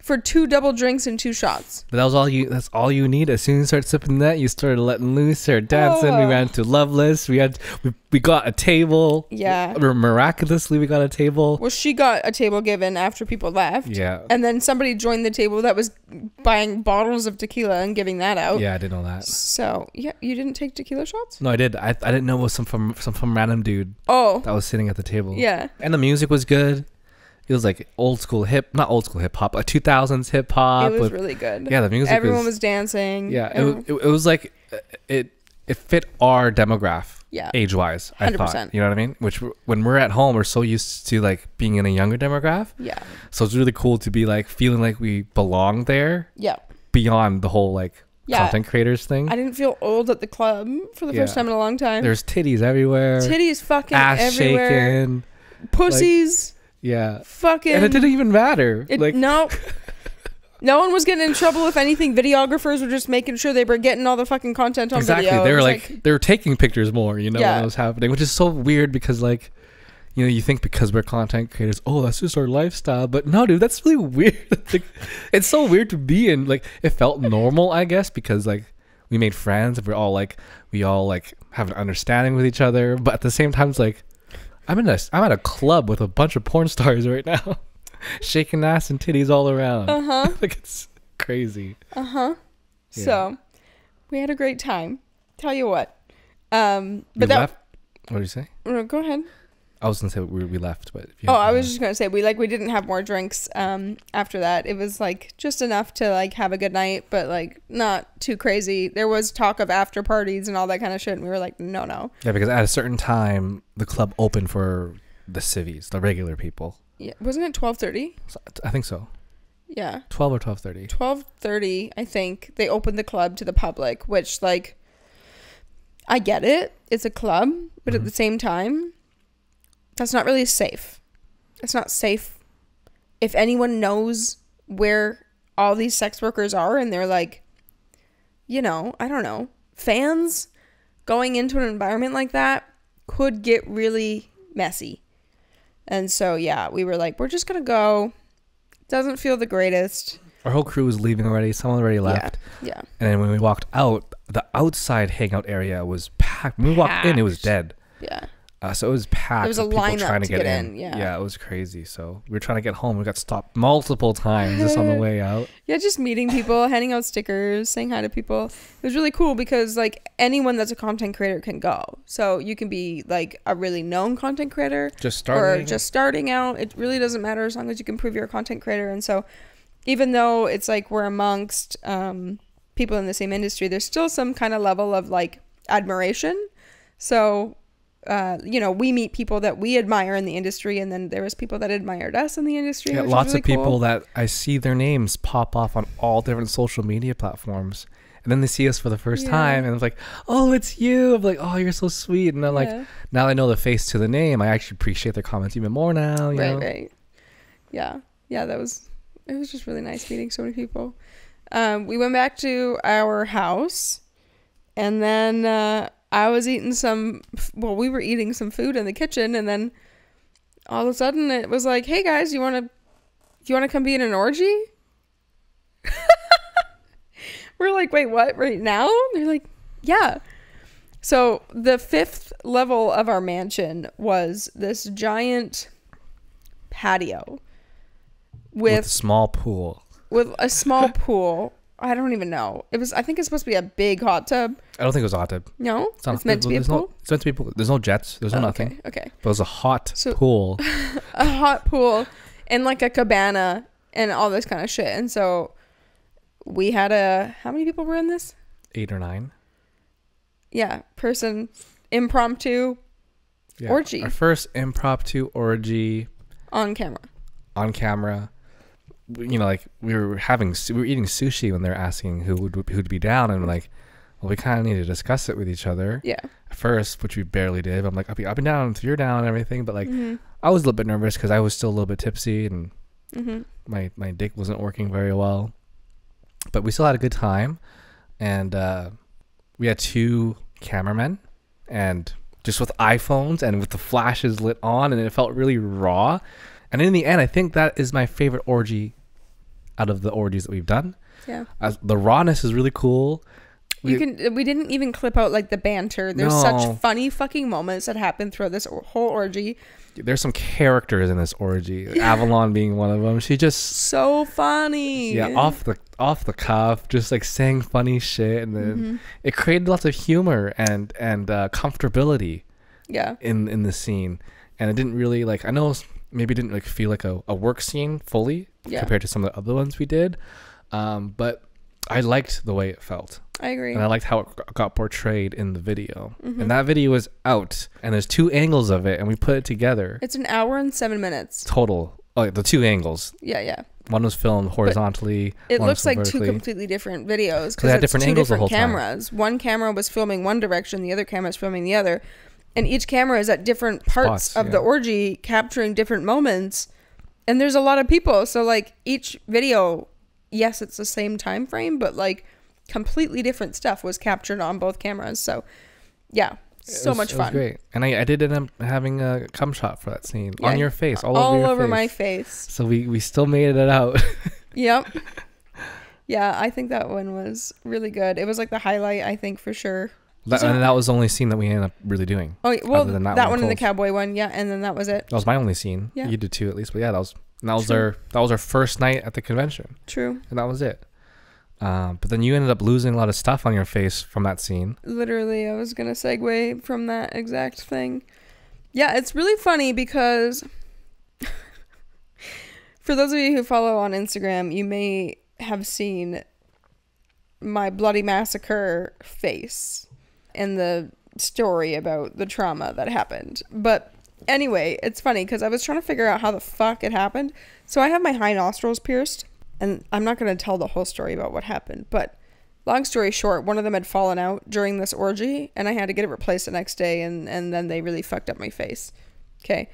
For 2 double drinks and 2 shots. But that's all you need. As soon as you start sipping that, you started letting loose, started dancing. We ran to Loveless. We got a table. Yeah. Miraculously, we got a table. Well, she got a table given after people left. Yeah. And then somebody joined the table that was buying bottles of tequila and giving that out. Yeah, I didn't know that. So, yeah, you didn't take tequila shots? No, I did. I didn't know it was some random dude. Oh. That was sitting at the table. Yeah. And the music was good. It was like not old school hip hop, like 2000s hip hop. It was really good. Yeah, the music. Everyone was dancing. Yeah, it was like it fit our demographic. Yeah, age wise, 100%. I thought. You know what I mean? Which when we're at home, we're so used to like being in a younger demographic. Yeah. So it's really cool to be like feeling like we belong there. Yeah. Beyond the whole like content creators thing. I didn't feel old at the club for the first time in a long time. There's titties everywhere. Titties fucking ass everywhere. shaking. Pussies. Yeah. Fucking. And it didn't even matter. No. No one was getting in trouble if anything. Videographers were just making sure they were getting all the fucking content on video. They were like, they were taking pictures more, you know, Yeah. when it was happening, which is so weird because like, you know, you think because we're content creators, oh, that's just our lifestyle. But no, dude, that's really weird. Like, it's so weird to be in. Like, it felt normal, I guess, because like we made friends and we all like have an understanding with each other. But at the same time, it's like I'm at a club with a bunch of porn stars right now, shaking ass and titties all around. Like, it's crazy. Yeah. So we had a great time. Tell you what. But left? What did you say? Go ahead. I was gonna say we left, but I was just gonna say we didn't have more drinks after that. It was like just enough to like have a good night, but like not too crazy. There was talk of after parties and all that kind of shit, and we were like, no. Yeah, because at a certain time the club opened for the civvies, the regular people. Yeah, wasn't it 12:30? I think so. Yeah, 12 or 12:30. 12:30, I think they opened the club to the public, which like I get it. It's a club, but at the same time, that's not really safe. It's not safe. If anyone knows where all these sex workers are and they're like, you know, I don't know, fans going into an environment like that could get really messy. And so, yeah, we were like, we're just going to go. Doesn't feel the greatest. Our whole crew was leaving already. Someone already left. Yeah. And then when we walked out, the outside hangout area was packed. When we walked in, it was dead. Yeah. So it was packed. There was a lineup trying to get in. Yeah, it was crazy. So we were trying to get home. We got stopped multiple times just on the way out. Yeah, just meeting people, handing out stickers, saying hi to people. It was really cool because like anyone that's a content creator can go. So you can be like a really known content creator just starting out. It really doesn't matter as long as you can prove you're a content creator. And so even though it's like we're amongst people in the same industry, there's still some kind of level of like admiration. So you know, we meet people that we admire in the industry, and then there was people that admired us in the industry. Yeah, lots of people that I see their names pop off on all different social media platforms, and then they see us for the first time, and it's like, oh, it's you. I'm like, oh, you're so sweet, and I'm like, now I know the face to the name. I actually appreciate their comments even more now. You know? Right. Yeah. It was just really nice meeting so many people. We went back to our house, and then I was eating we were eating some food in the kitchen, and then all of a sudden it was like, hey guys, you want to come be in an orgy? We're like, wait, what? Right now? They're like, yeah. So the 5th level of our mansion was this giant patio with a small pool. With a small pool. I don't even know. I think it's supposed to be a big hot tub. I don't think it was a hot tub. No? It's meant to be a pool? It's meant to be a pool. There's no jets. There's no nothing. Okay. But it was a hot pool. A hot pool and like a cabana and all this kind of shit. And so we had how many people were in this? 8 or 9. Yeah. Person impromptu orgy. Our first impromptu orgy. On camera. You know, like we were eating sushi when they're asking who'd be down, and like, well, we kind of need to discuss it with each other. Yeah. At first, which we barely did. I'm like, I'll be down if you're down and everything, but like, I was a little bit nervous because I was still a little bit tipsy and my dick wasn't working very well. But we still had a good time, and we had 2 cameramen, and just with iPhones and with the flashes lit on, and it felt really raw. And in the end, I think that is my favorite orgy out of the orgies that we've done. Yeah. The rawness is really cool. We didn't even clip out like the banter. There's such funny fucking moments that happen throughout this whole orgy. There's some characters in this orgy. Avalon being one of them. She just so funny. Yeah, off the cuff, just like saying funny shit, and then it created lots of humor and comfortability. Yeah. In the scene, and it didn't really like. I know. Maybe didn't like feel like a work scene fully compared to some of the other ones we did, but I liked the way it felt. I agree, and I liked how it got portrayed in the video. And that video is out, and there's 2 angles of it, and we put it together. It's 1 hour and 7 minutes total. Oh, the 2 angles. Yeah. One was filmed horizontally. It looks like vertically. 2 completely different videos because it's different angles the whole cameras. Time. One camera was filming one direction, the other camera is filming the other. And each camera is at different parts of the orgy, capturing different moments. And there's a lot of people. So, like, each video, yes, it's the same time frame, but like completely different stuff was captured on both cameras. So yeah, so much fun. It was great. And I did end up having a cum shot for that scene on your face, all over my face. So we still made it out. Yep. Yeah, I think that one was really good. It was like the highlight, I think, for sure. And that was the only scene that we ended up really doing. Oh, well, that one and the cowboy one, yeah, and then that was it. That was my only scene. Yeah. You did too, at least. But yeah, that was our first night at the convention. True. And that was it. But then you ended up losing a lot of stuff on your face from that scene. Literally, I was going to segue from that exact thing. Yeah, it's really funny because for those of you who follow on Instagram, you may have seen my bloody massacre face in the story about the trauma that happened. But anyway, it's funny because I was trying to figure out how the fuck it happened. So I have my high nostrils pierced, and I'm not going to tell the whole story about what happened, but long story short, one of them had fallen out during this orgy, and I had to get it replaced the next day, and then they really fucked up my face. Okay.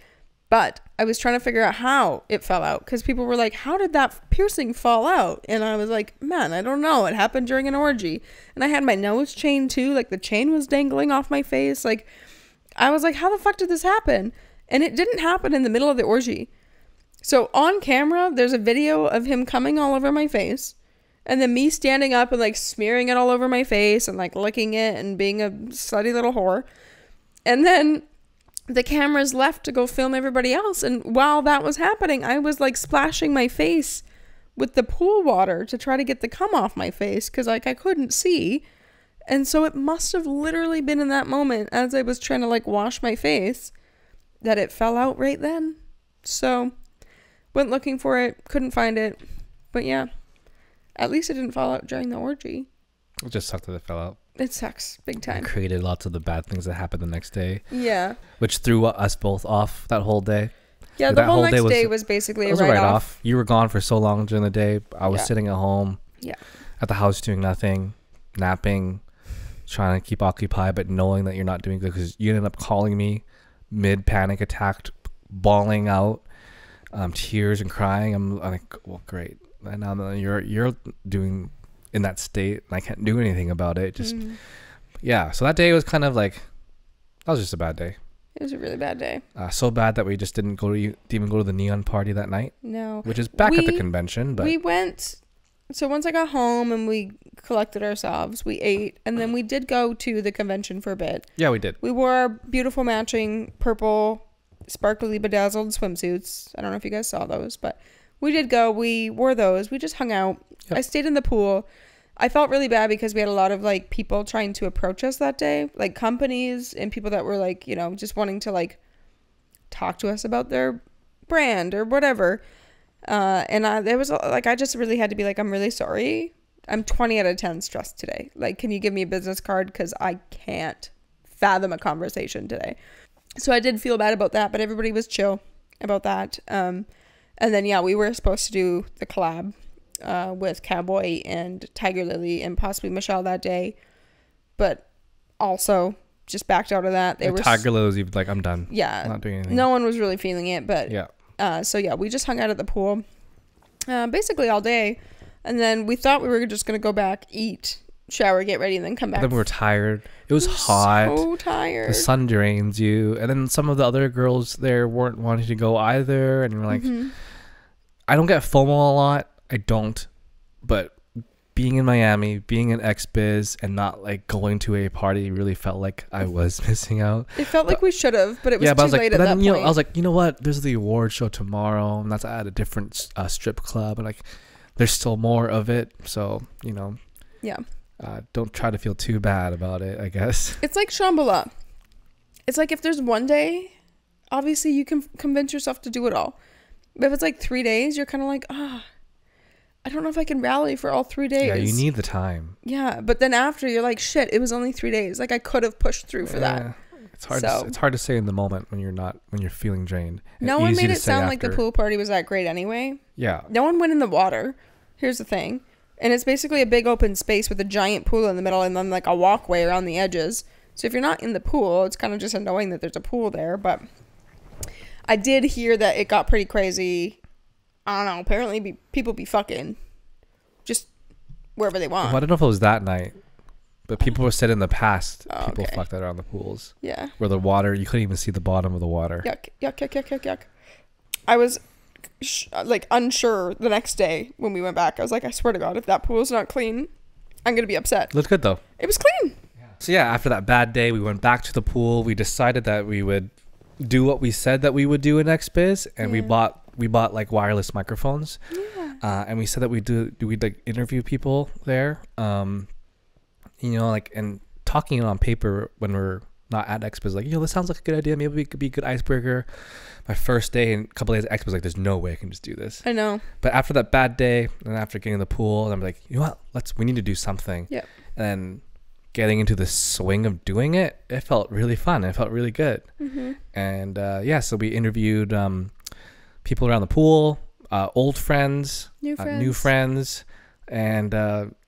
But I was trying to figure out how it fell out, because people were like, how did that piercing fall out? And I was like, man, I don't know. It happened during an orgy. And I had my nose chain too. Like the chain was dangling off my face. Like I was like, how the fuck did this happen? And it didn't happen in the middle of the orgy. So on camera, there's a video of him coming all over my face. And then me standing up and like smearing it all over my face and like licking it and being a slutty little whore. And then the cameras left to go film everybody else, and while that was happening, I was like splashing my face with the pool water to try to get the cum off my face because like I couldn't see. And so it must have literally been in that moment as I was trying to like wash my face that it fell out right then. So went looking for it, couldn't find it, but yeah, at least it didn't fall out during the orgy. It just sucked that it fell out. It sucks big time. It created lots of the bad things that happened the next day. Yeah. Which threw us both off that whole day. Yeah, the whole next day was basically a write-off. You were gone for so long during the day. I was sitting at home. Yeah. At the house doing nothing, napping, trying to keep occupied, but knowing that you're not doing good because you ended up calling me mid-panic attack, bawling out, tears and crying. I'm like, well, great. And now that you're doing in that state and I can't do anything about it. Just yeah, so that day was kind of like, that was just a bad day. It was a really bad day. So bad that we just didn't even go to the neon party that night. No, which is back at the convention. But we went. So once I got home and we collected ourselves, we ate, and then we did go to the convention for a bit. Yeah, we did. We wore our beautiful matching purple sparkly bedazzled swimsuits. I don't know if you guys saw those, but we did go. We wore those. We just hung out. Yep. I stayed in the pool. I felt really bad because we had a lot of like people trying to approach us that day, like companies and people that were like, you know, just wanting to like talk to us about their brand or whatever. There was like, I just really had to be like, I'm really sorry. I'm 20 out of 10 stressed today. Like, can you give me a business card? Because I can't fathom a conversation today. So I did feel bad about that, but everybody was chill about that. And then, yeah, we were supposed to do the collab with Cowboy and Tiger Lily and possibly Michelle that day, but also just backed out of that. Tiger Lily was even like, I'm done. Yeah, I'm not doing anything. No one was really feeling it, but yeah. So yeah, we just hung out at the pool basically all day, and then we thought we were just gonna go back, eat, shower, get ready, and then come back. But then we were tired. It was hot. So tired. The sun drains you, and then some of the other girls there weren't wanting to go either, and you're like, I don't get FOMO a lot. I don't, but being in Miami, being in XBIZ, and not like going to a party really felt like I was missing out. It felt like we should have, but it was too late at that point. I was like, you know what? There's the award show tomorrow, and that's at a different strip club, and like, there's still more of it. So yeah. Don't try to feel too bad about it, I guess. It's like Shambhala. It's like if there's one day, obviously you can convince yourself to do it all. But if it's like 3 days, you're kind of like, I don't know if I can rally for all 3 days. Yeah, you need the time. Yeah, but then after you're like, shit, it was only 3 days. Like I could have pushed through for that. It's hard. It's hard to say in the moment when you're feeling drained. No one made it sound like the pool party was that great anyway. Yeah. No one went in the water. Here's the thing, and it's basically a big open space with a giant pool in the middle and then like a walkway around the edges. So if you're not in the pool, it's kind of just annoying that there's a pool there. But I did hear that it got pretty crazy. I don't know. Apparently, people be fucking just wherever they want. Well, I don't know if it was that night, but people were said in the past, Oh, people okay. fucked around the pools. Yeah. Where the water, you couldn't even see the bottom of the water. Yuck, yuck, yuck, yuck, yuck, yuck. I was like unsure the next day when we went back. I was like, I swear to God, if that pool's not clean, I'm going to be upset. Looked good though. It was clean. So yeah, after that bad day, we went back to the pool. We decided that we would do what we said that we would do in XBIZ, and we bought like wireless microphones. Yeah. And we said that we'd like interview people there. You know, like, and talking it on paper when we're not at XBIZ, like, yo, this sounds like a good idea. Maybe it could be a good icebreaker. My first day and a couple days at XBIZ, like, there's no way I can just do this. I know. But after that bad day and after getting in the pool, and I'm like, you know what? We need to do something. Yeah. And getting into the swing of doing it, it felt really fun. It felt really good. Mm-hmm. And yeah, so we interviewed people around the pool, old friends, new friends, and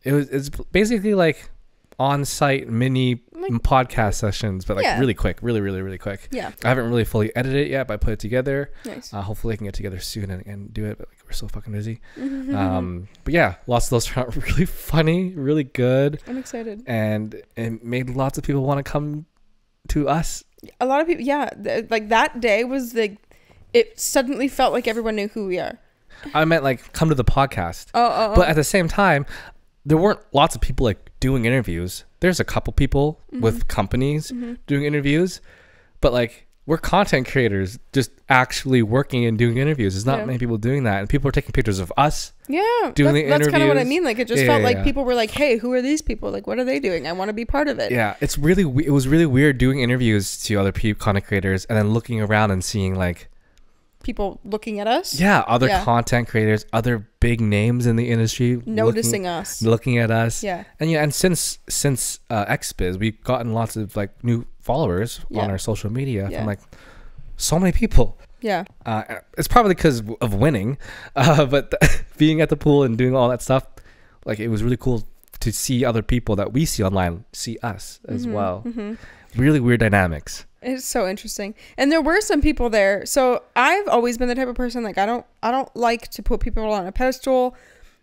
it's basically like on-site mini podcast sessions, but like really quick, really quick. Yeah. I haven't really fully edited it yet, but I put it together. Nice. Hopefully I can get together soon and do it, but like we're so fucking busy. Mm-hmm. But yeah, lots of those turned out really funny, really good. I'm excited. And it made lots of people want to come to us. A lot of people, like that day was it suddenly felt like everyone knew who we are. I meant like come to the podcast. Oh. But at the same time, there weren't lots of people like doing interviews. There's a couple people with companies doing interviews, but like we're content creators just actually working and doing interviews. There's not many people doing that, and people are taking pictures of us. Yeah, doing the interviews. That's kind of what I mean. Like it just felt like people were like, "Hey, who are these people? Like, what are they doing? I want to be part of it." Yeah, it was really weird doing interviews to other content creators and then looking around and seeing like people looking at us. Yeah, other content creators, other big names in the industry noticing us, looking at us. Yeah, and since XBIZ, we've gotten lots of like new followers on our social media from like so many people. Yeah, it's probably because of winning, but being at the pool and doing all that stuff, like it was really cool to see other people that we see online see us as well. Really weird dynamics. It's so interesting. And there were some people there. So I've always been the type of person, like, I don't like to put people on a pedestal.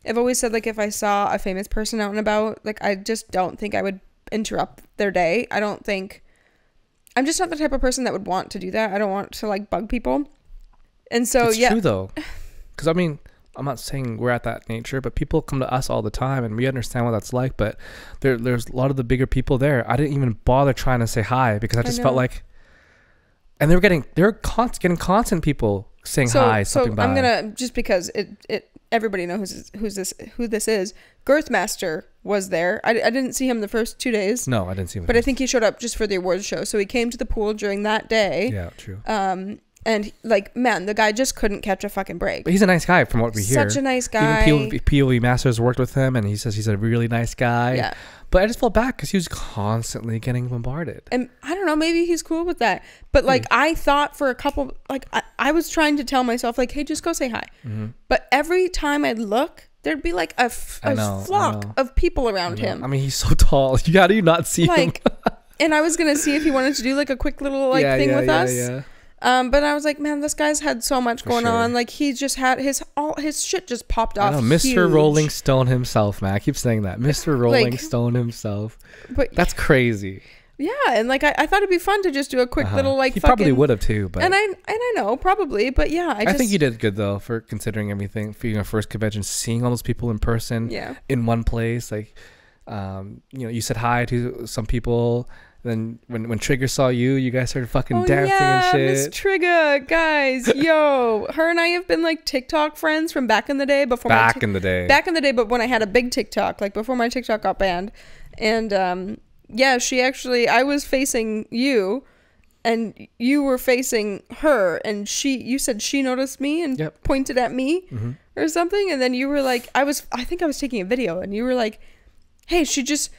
I've always said, like, if I saw a famous person out and about, like, I just don't think I would interrupt their day. I'm just not the type of person that would want to do that. I don't want to, like, bug people. And so, it's true, though. Because, I mean, I'm not saying we're at that nature, but people come to us all the time and we understand what that's like. But there's a lot of the bigger people there. I didn't even bother trying to say hi because I just felt like, and they were getting constant people saying hi, stopping by. I'm gonna, just because everybody knows who this is. Girthmaster was there. I didn't see him the first 2 days. No, I didn't see him. But I think he showed up just for the awards show. So he came to the pool during that day. Yeah, true. And like, man, the guy just couldn't catch a fucking break. But he's a nice guy from what we hear. Such a nice guy. Even POV Masters worked with him and he says he's a really nice guy. Yeah. But I just felt bad because he was constantly getting bombarded. And I don't know, maybe he's cool with that. But like, I thought for a couple, like I was trying to tell myself like, hey, just go say hi. But every time I'd look, there'd be like a flock of people around him. I mean, he's so tall. How do you not see him? And I was going to see if he wanted to do like a quick little thing with us. Yeah. But I was like, man, this guy's had so much going on. Like he just had his shit just popped off. I know, Mr. Rolling Stone himself, man. I keep saying that. Mr. Rolling Stone himself. But that's crazy. Yeah, and like I thought it'd be fun to just do a quick little like. He probably would have too, but and I know probably, but yeah, I think you did good though for considering everything. For your first convention, seeing all those people in person, in one place, like, you said hi to some people. Then when Trigger saw you guys started fucking dancing and shit. Miss Trigger, guys, yo, her and I have been like TikTok friends from back in the day. Back in the day, but when I had a big TikTok, like before my TikTok got banned, and she actually, I was facing you, and you were facing her, and you said she noticed me and pointed at me or something, and then you were like, I think I was taking a video, and you were like, hey, she just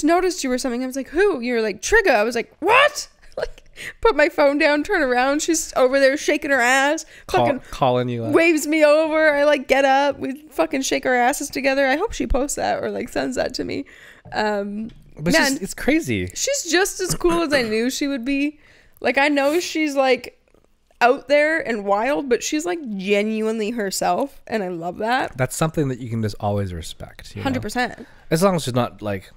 noticed you or something. I was like, who? You were like, Trigger. I was like, what? Like, put my phone down, turn around. She's over there shaking her ass. Calling you up. Waves me over. I like get up. We fucking shake our asses together. I hope she posts that or like sends that to me. But man, it's crazy. She's just as cool as I knew she would be. Like, I know she's like, out there and wild, but she's like genuinely herself, and I love that. That's something that you can just always respect. 100%. As long as she's not like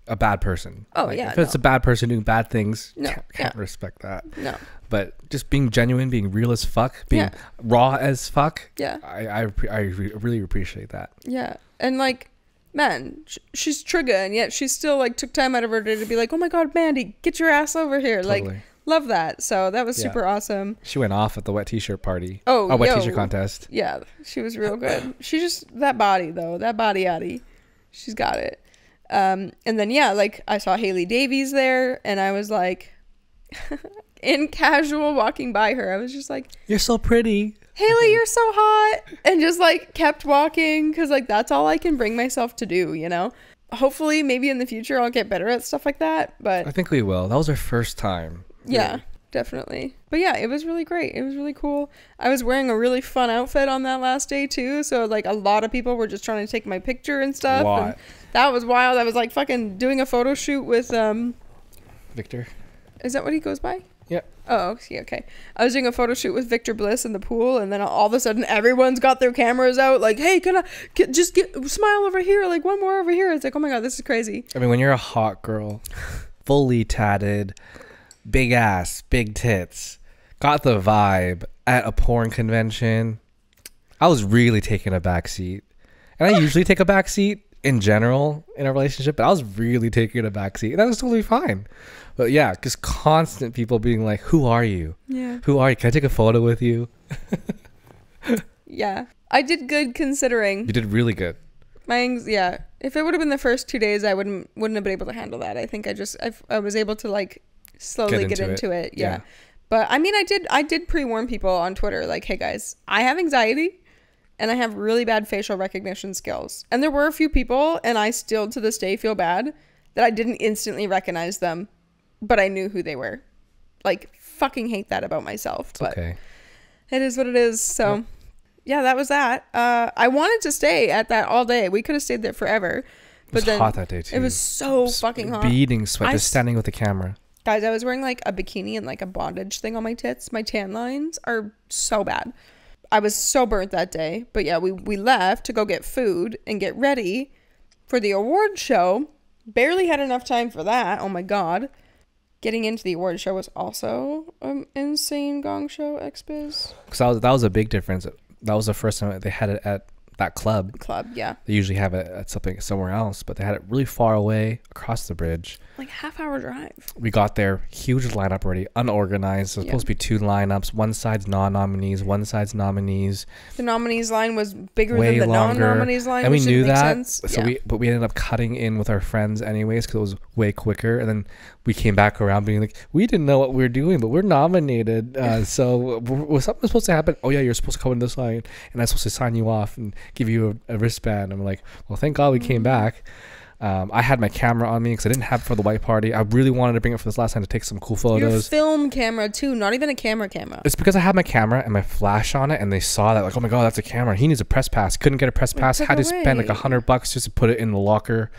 a bad person. Oh, like, yeah. If it's a bad person doing bad things, No, can't respect that. No. But just being genuine, being real as fuck, being raw as fuck. Yeah. I really appreciate that. Yeah. And like, man, she's trigger, and yet she still like took time out of her day to be like, oh my God, Mandy, get your ass over here. Totally. Like, love that. So that was super awesome. She went off at the wet t-shirt party. Oh, wet t-shirt contest. Yeah. She was real good. She just, that body though, that body yaddy. She's got it. And then, yeah, like I saw Haley Davies there, and I was like, in casual walking by her, I was just like, you're so pretty. Haley, you're so hot. And just like kept walking, because like that's all I can bring myself to do, you know? Hopefully, maybe in the future I'll get better at stuff like that. But I think we will. That was our first time. Yeah, really. Definitely. But yeah, it was really great. It was really cool. I was wearing a really fun outfit on that last day too. So like a lot of people were just trying to take my picture and stuff. What? And that was wild. I was like fucking doing a photo shoot with Victor. Is that what he goes by? Yeah. Oh, okay. I was doing a photo shoot with Victor Bliss in the pool, and then all of a sudden everyone's got their cameras out like, hey, can I just smile over here, like one more over here. It's like, oh my God, this is crazy. I mean, when you're a hot girl, fully tatted, big ass, big tits, got the vibe at a porn convention, I was really taking a back seat. And I usually take a back seat in general in a relationship, but I was really taking a back seat. And that was totally fine. But yeah, just constant people being like, who are you? Yeah. Who are you? Can I take a photo with you? Yeah. I did good considering. You did really good. Yeah. If it would have been the first 2 days, I wouldn't have been able to handle that. I think I was able to like slowly get into it. Yeah. But I mean, I did pre-warn people on Twitter, like, hey guys, I have anxiety and I have really bad facial recognition skills. And there were a few people, and I still to this day feel bad that I didn't instantly recognize them, but I knew who they were. Like, fucking hate that about myself. But okay. It is what it is. So yeah, that was that. I wanted to stay at that all day. We could have stayed there forever. But it was hot that day too. It was so fucking hot. Beating sweat, just standing with the camera. Guys, I was wearing like a bikini and like a bondage thing on my tits. My tan lines are so bad. I was so burnt that day. But yeah, we left to go get food and get ready for the award show. Barely had enough time for that. Oh my God. Getting into the award show was also an insane gong show, XBIZ. Because that was a big difference. That was the first time they had it at that club. Yeah. They usually have it at somewhere else, but they had it really far away across the bridge. Like half-hour drive. We got there, huge lineup already, unorganized. There's supposed to be 2 lineups. One side's non-nominees, one side's nominees. The nominees line was bigger way than the longer. Non-nominees line, and we which knew didn't make that. sense. So we ended up cutting in with our friends anyways because it was way quicker. And then we came back around being like, we didn't know what we were doing, but we're nominated. So was something supposed to happen? Oh yeah, you're supposed to come in this line, and I'm supposed to sign you off and give you a wristband. I'm like, well, thank God we came back. I had my camera on me because I didn't have it for the white party. I really wanted to bring it for this last time to take some cool photos. Your film camera too, not even a camera. It's because I had my camera and my flash on it, and they saw that like, oh my God, that's a camera. He needs a press pass. Couldn't get a press pass. Had to spend like $100 just to put it in the locker.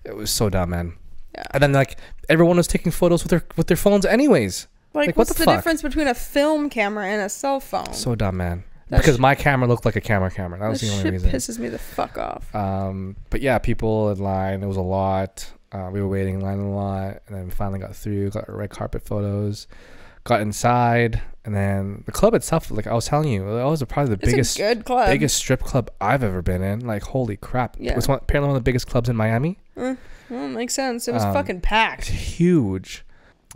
It was so dumb, man. Yeah. And then like everyone was taking photos with their phones anyways. Like what's the difference between a film camera and a cell phone? So dumb, man. Because my camera looked like a camera. That was the only reason. Pisses me the fuck off. But yeah, people in line. It was a lot. We were waiting in line a lot, and then we finally got through. Got red carpet photos. Got inside, and then the club itself. Like I was telling you, that was probably the biggest good club. Biggest strip club I've ever been in. Like holy crap! Yeah. It was apparently one of the biggest clubs in Miami. Well, makes sense. It was fucking packed. Huge.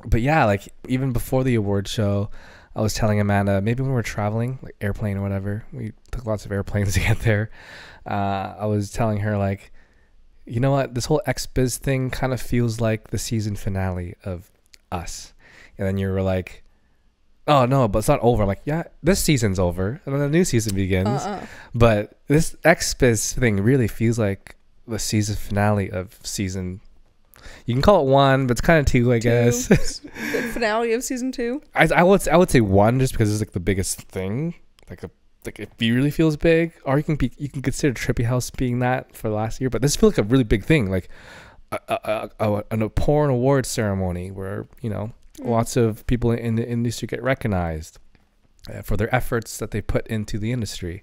But yeah, like even before the award show, I was telling Amanda, maybe when we were traveling, like airplane or whatever, we took lots of airplanes to get there. I was telling her like, you know what, this whole XBIZ thing kind of feels like the season finale of Us. And then you were like, oh no, but it's not over. I'm like, yeah, this season's over, and then the new season begins. But this XBIZ thing really feels like the season finale of season. You can call it 1, but it's kind of 2, I guess. The finale of season 2. I would say 1 just because it's like the biggest thing. Like it really feels big. Or you can consider Trippy House being that for last year, but this feels like a really big thing, like a porn award ceremony where lots of people in the industry get recognized. for their efforts that they put into the industry.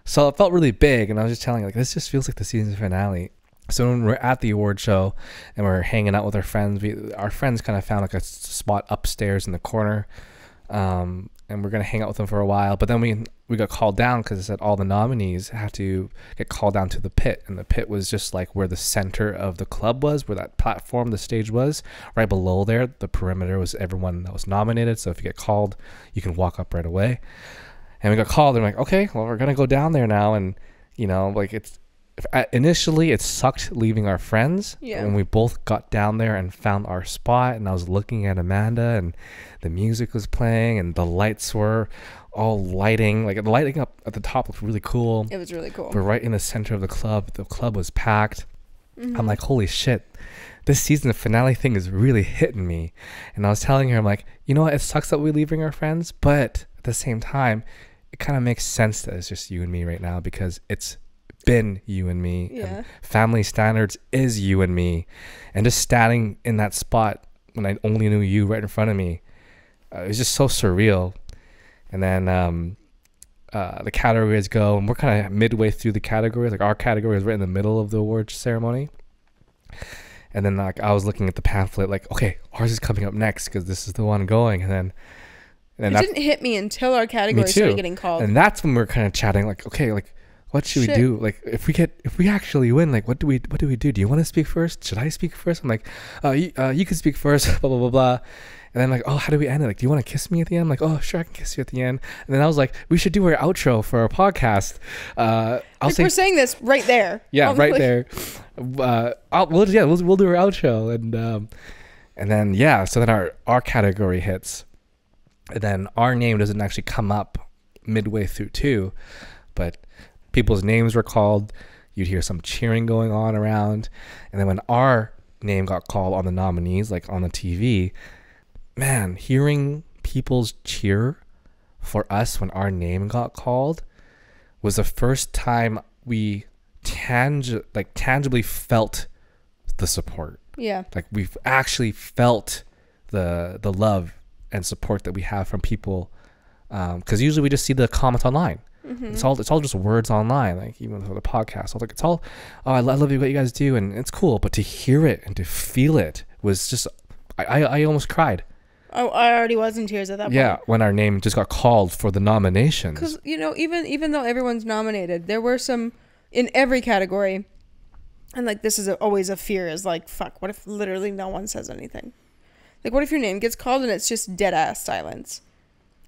So it felt really big, and I was just telling, like, this just feels like the season finale. So when we're at the award show and we're hanging out with our friends, our friends kind of found like a spot upstairs in the corner, and we're gonna hang out with them for a while. But then we got called down because it said all the nominees had to get called down to the pit, and the pit was just like where the center of the club was, where that platform, the stage was. Right below there, the perimeter was everyone that was nominated. So if you get called, you can walk up right away. And we got called, and we're like, okay, well, we're gonna go down there now, and like initially it sucked leaving our friends. Yeah. And we both got down there and found our spot, and I was looking at Amanda, and the music was playing, and the lights were all lighting up at the top looked really cool. It was really cool. We're right in the center of the club. The club was packed. Mm-hmm. I'm like, holy shit, this season finale thing is really hitting me. And I was telling her, I'm like, you know what, it sucks that we're leaving our friends, but at the same time, it kind of makes sense that it's just you and me right now, because it's been you and me. Yeah. And family standards is you and me. And just standing in that spot when I only knew you right in front of me, it was just so surreal. And then the categories go, and we're kind of midway through the categories. Like, our category is right in the middle of the award ceremony. And then like I was looking at the pamphlet, like, okay, ours is coming up next because this is the one going. And then it didn't hit me until our category started getting called. And that's when we were kind of chatting, like, okay, like, what should we do? Like, if we actually win, like, what do we do? Do you want to speak first? Should I speak first? I'm like, you can speak first, blah, blah, blah, blah. And then like, oh, how do we end it? Like, do you want to kiss me at the end? I'm like, oh, sure, I can kiss you at the end. And then I was like, we should do our outro for our podcast. We're saying this right there. Yeah, right there. We'll do our outro, and then yeah. So then our category hits, and then our name doesn't actually come up midway through too, but people's names were called. You'd hear some cheering going on around, and then when our name got called on the nominees, like on the TV, man, hearing people's cheer for us when our name got called was the first time we tangibly felt the support. Yeah. Like, we've actually felt the love and support that we have from people, because usually we just see the comments online. Mm-hmm. It's all just words online, like even for the podcast. Like, it's all, oh, I love what you guys do, and it's cool. But to hear it and to feel it was just, I almost cried. Oh, I already was in tears at that point. Yeah, when our name just got called for the nominations. Because, even though everyone's nominated, there were some in every category. And, like, this is always a fear, is like, fuck, what if literally no one says anything? Like, what if your name gets called and it's just dead-ass silence?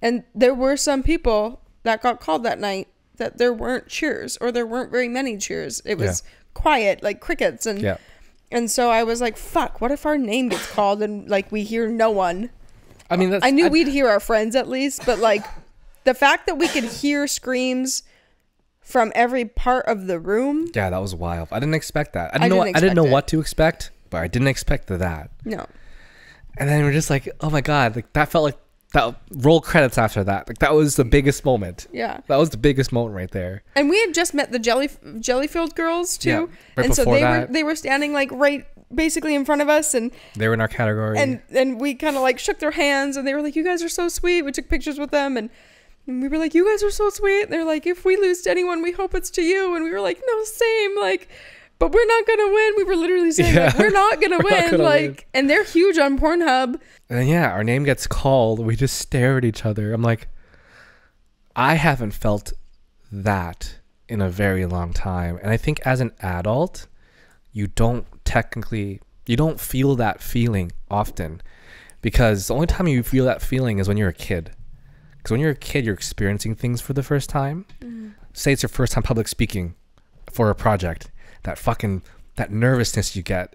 And there were some people that got called that night that there weren't cheers, or there weren't very many cheers. It was quiet, like crickets. And so I was like, fuck, what if our name gets called and, like, we hear no one? I mean, I knew we'd hear our friends at least, but like the fact that we could hear screams from every part of the room. Yeah, that was wild. I didn't expect that. I didn't know what to expect, but I didn't expect that. No. And then we're just like, oh my God, like, that felt like that. Roll credits after that. Like, that was the biggest moment. Yeah. That was the biggest moment right there. And we had just met the Jellyfield girls too. Yeah, right, and so that. they were standing like right basically in front of us, and they were in our category, and we kind of like shook their hands, and they were like, you guys are so sweet. We took pictures with them, and we were like, you guys are so sweet. And they're like, if we lose to anyone, we hope it's to you. And we were like, no, same, like, but we're not gonna win. We were literally saying, like, we're not gonna win, like, and they're huge on Pornhub. And then our name gets called, we just stare at each other. I'm like, I haven't felt that in a very long time. And I think as an adult, you don't feel that feeling often, because the only time you feel that feeling is when you're a kid. Because when you're a kid, you're experiencing things for the first time. Mm-hmm. Say it's your first time public speaking for a project. That nervousness you get.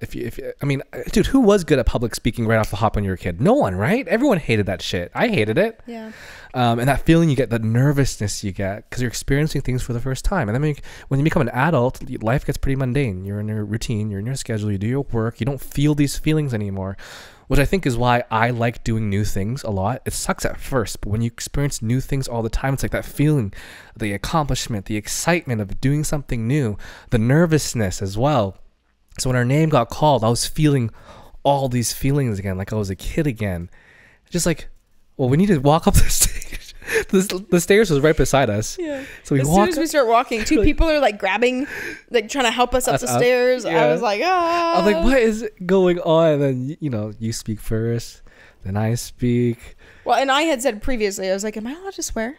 I mean, dude, who was good at public speaking right off the hop when you were a kid? No one, right? Everyone hated that shit. I hated it. Yeah. And that feeling you get, the nervousness you get, because you're experiencing things for the first time. And then when you become an adult, life gets pretty mundane. You're in your routine, you're in your schedule, you do your work, you don't feel these feelings anymore, which I think is why I like doing new things a lot. It sucks at first, but when you experience new things all the time, it's like that feeling, the accomplishment, the excitement of doing something new, the nervousness as well. So when our name got called, I was feeling all these feelings again, like I was a kid again. Just like, well, we need to walk up the stage. the stairs was right beside us. Yeah. So we as walk soon as we start walking, two people are like grabbing, like trying to help us up the stairs. Yeah. I was like, ah. I'm like, what is going on? And then, you speak first, then I speak. Well, and I had said previously, I was like, am I allowed to swear?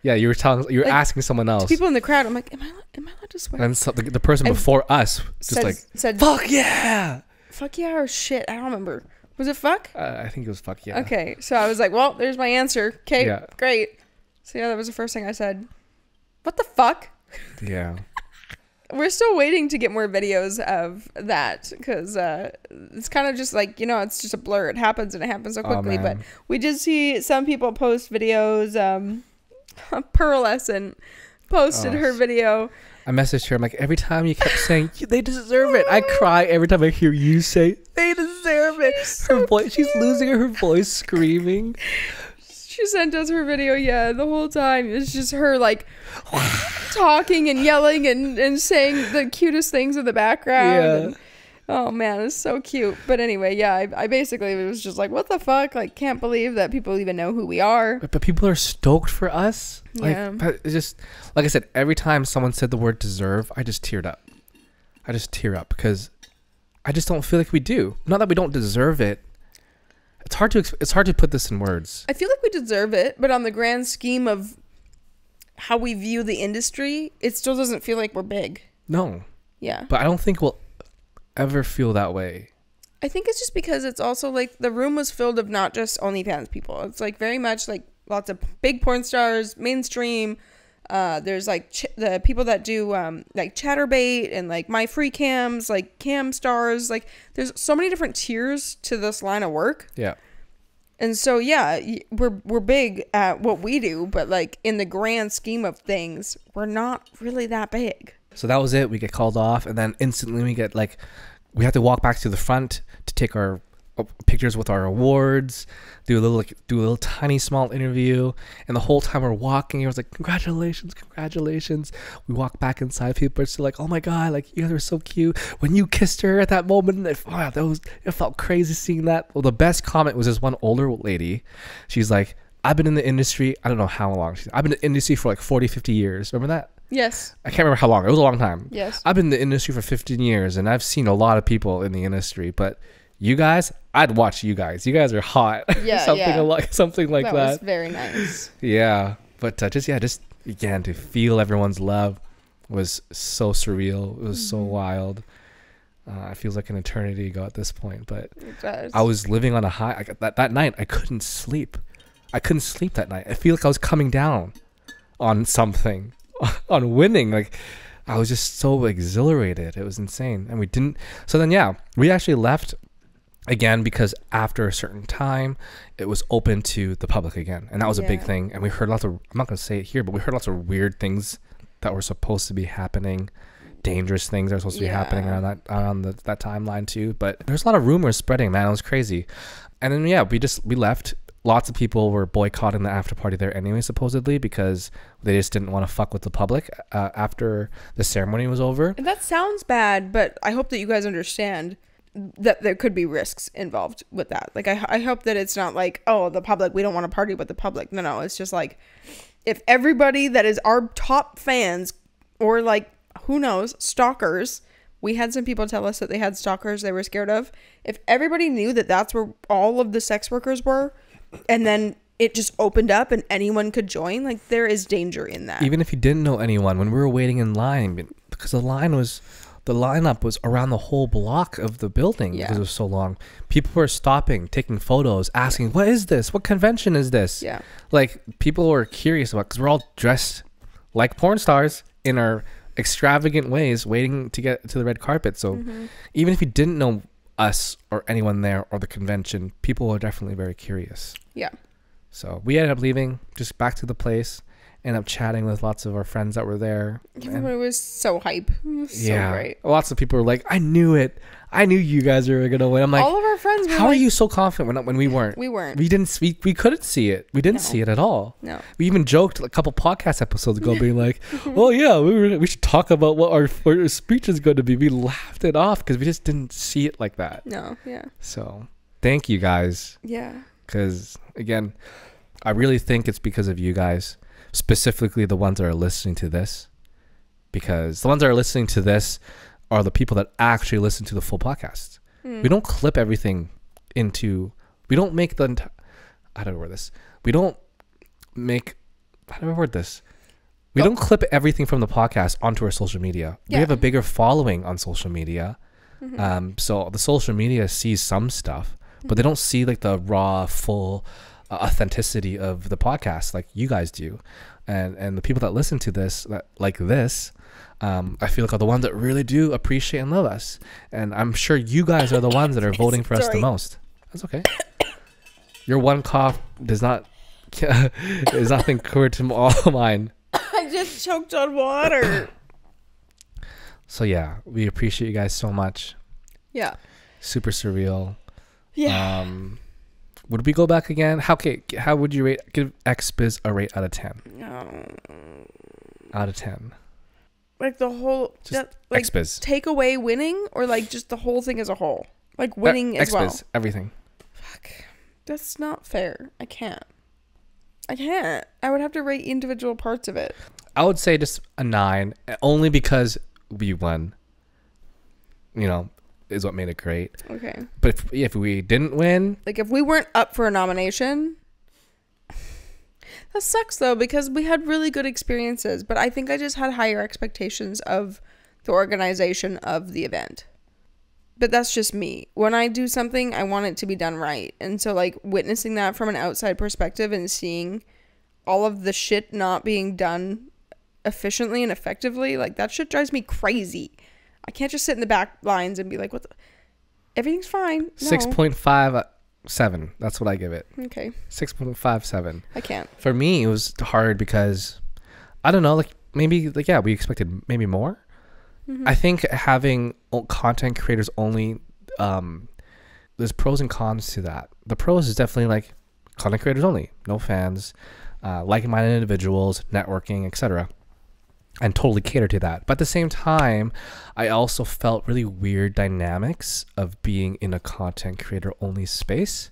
Yeah, you were asking someone else. People in the crowd, I'm like, am I allowed to swear? And so the person before us just said, fuck yeah. Fuck yeah or shit? I don't remember. Was it fuck? I think it was fuck yeah. Okay, so I was like, well, there's my answer. Okay, yeah. Great. So yeah, that was the first thing I said. What the fuck? Yeah. We're still waiting to get more videos of that because it's kind of just like, it's just a blur. It happens and it happens so quickly. But we did see some people post videos. Pearlescent posted her video. I messaged her. I'm like, every time you kept saying they deserve it, I cry every time I hear you say they deserve it. Her voice, she's losing her voice, screaming. She sent us her video. Yeah, the whole time it's just her like talking and yelling and saying the cutest things in the background. Yeah. And, oh man, it's so cute. But anyway, yeah, I basically was just like, what the fuck? Like, can't believe that people even know who we are. But people are stoked for us. Yeah. Like, it's just, like I said, every time someone said the word deserve, I just teared up. I just tear up because I just don't feel like we do. Not that we don't deserve it. It's hard to put this in words. I feel like we deserve it, but on the grand scheme of how we view the industry, it still doesn't feel like we're big. No. Yeah. But I don't think we'll ever feel that way. I think it's just because it's also like the room was filled of not just OnlyFans people. It's like very much like lots of big porn stars, mainstream. There's like the people that do like Chatterbait and like My Free Cams, like cam stars. Like there's so many different tiers to this line of work. Yeah. And so yeah, we're big at what we do, but like in the grand scheme of things, we're not really that big. So that was it. We get called off, and then instantly we have to walk back to the front to take our pictures with our awards, do a little tiny small interview, and the whole time we're walking, it was like, congratulations. We walk back inside, people are still like, oh my god, like you guys were so cute when you kissed her at that moment. It felt crazy seeing that. Well, the best comment was this one older lady. She's like, I've been in the industry, I don't know how long. I've been in the industry for like 40-50 years. Remember that? Yes. I can't remember how long. It was a long time. Yes. I've been in the industry for 15 years, and I've seen a lot of people in the industry, but you guys, I'd watch you guys. You guys are hot. Yeah, something like that. That was very nice. Yeah, but just again, to feel everyone's love was so surreal. It was so wild. It feels like an eternity ago at this point, but it does. I was living on a high. That night, I couldn't sleep. I couldn't sleep that night. I feel like I was coming down on something, on winning. Like, I was just so exhilarated. It was insane. And we didn't. So then, yeah, we actually left again because after a certain time, it was open to the public again. And that was a big thing. And we heard lots of, I'm not going to say it here, but we heard lots of weird things that were supposed to be happening. Dangerous things that were supposed to be happening around that timeline too. But there's a lot of rumors spreading, man. It was crazy. And then, yeah, we left. Lots of people were boycotting the after party there anyway, supposedly, because they just didn't want to fuck with the public after the ceremony was over. And that sounds bad, but I hope that you guys understand that there could be risks involved with that. Like, I hope that it's not like, oh, the public, we don't want to party with the public. No, it's just like, if everybody that is our top fans or like, who knows, stalkers, we had some people tell us that they had stalkers they were scared of. If everybody knew that that's where all of the sex workers were, and then it just opened up and anyone could join, like, there is danger in that. Even if you didn't know anyone, when we were waiting in line, because the lineup was around the whole block of the building because it was so long. People were stopping, taking photos, asking, what is this? What convention is this? Yeah. Like, people were curious about, because we're all dressed like porn stars in our extravagant ways, waiting to get to the red carpet. So even if you didn't know us or anyone there or the convention, people were definitely very curious. Yeah. So we ended up leaving, just back to the place, ended up chatting with lots of our friends that were there. Everybody was so hype. It was so great. Lots of people were like, I knew it. I knew you guys were going to win. I'm like, all of our friends were how are you so confident when we weren't? We weren't. We couldn't see it. We didn't see it at all. No. We even joked a couple podcast episodes ago being like, well, yeah, we should talk about what our speech is going to be. We laughed it off because we just didn't see it like that. No, yeah. So thank you guys. Yeah. Because, again, I really think it's because of you guys, specifically the ones that are listening to this, because the ones that are listening to this are the people that actually listen to the full podcast. We don't clip everything into, we don't make the, how do I word this? We don't make, how do I word this? We don't clip everything from the podcast onto our social media. Yeah. We have a bigger following on social media. So the social media sees some stuff, but they don't see like the raw, full authenticity of the podcast like you guys do. And the people that listen to this, that like this, I feel like are the ones that really do appreciate and love us. And I'm sure you guys are the ones that are voting for us the most. That's okay. Your one cough does not is nothing compared to all mine. I just choked on water. So yeah, we appreciate you guys so much. Yeah. Super surreal. Yeah. Would we go back again? How would you give XBIZ a rate out of 10? Out of 10. Like the whole like XBIZ. Take away winning, or like just the whole thing as a whole? Like winning as well. XBIZ, everything. Fuck. That's not fair. I can't. I would have to rate individual parts of it. I would say just a 9, only because we won. You know, is what made it great. Okay. But if we didn't win, like if we weren't up for a nomination, that sucks though, because we had really good experiences, but I think I just had higher expectations of the organization of the event. But that's just me. When I do something, I want it to be done right. And so like witnessing that from an outside perspective and seeing all of the shit not being done efficiently and effectively, like that shit drives me crazy. I can't just sit in the back lines and be like, what the? Everything's fine. No. 6.57. That's what I give it. Okay. 6.57. I can't. For me, it was hard because, I don't know, like maybe, like, yeah, we expected maybe more. I think having content creators only, there's pros and cons to that. The pros is definitely like content creators only, no fans, like-minded individuals, networking, etc. And totally cater to that. But at the same time, I also felt really weird dynamics of being in a content creator only space.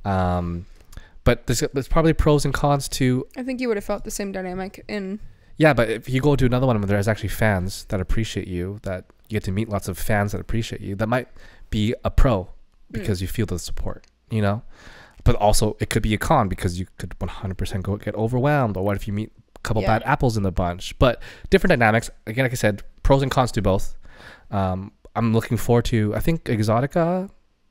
But there's probably pros and cons to. I think you would have felt the same dynamic in. Yeah, but if you go to another one where there's actually fans that appreciate you, that you get to meet lots of fans that appreciate you, that might be a pro because you feel the support, you know? But also it could be a con because you could 100% go get overwhelmed. Or what if you meet a couple bad apples in the bunch? But different dynamics. Again, like I said, pros and cons to both. I'm looking forward to, I think, Exotica.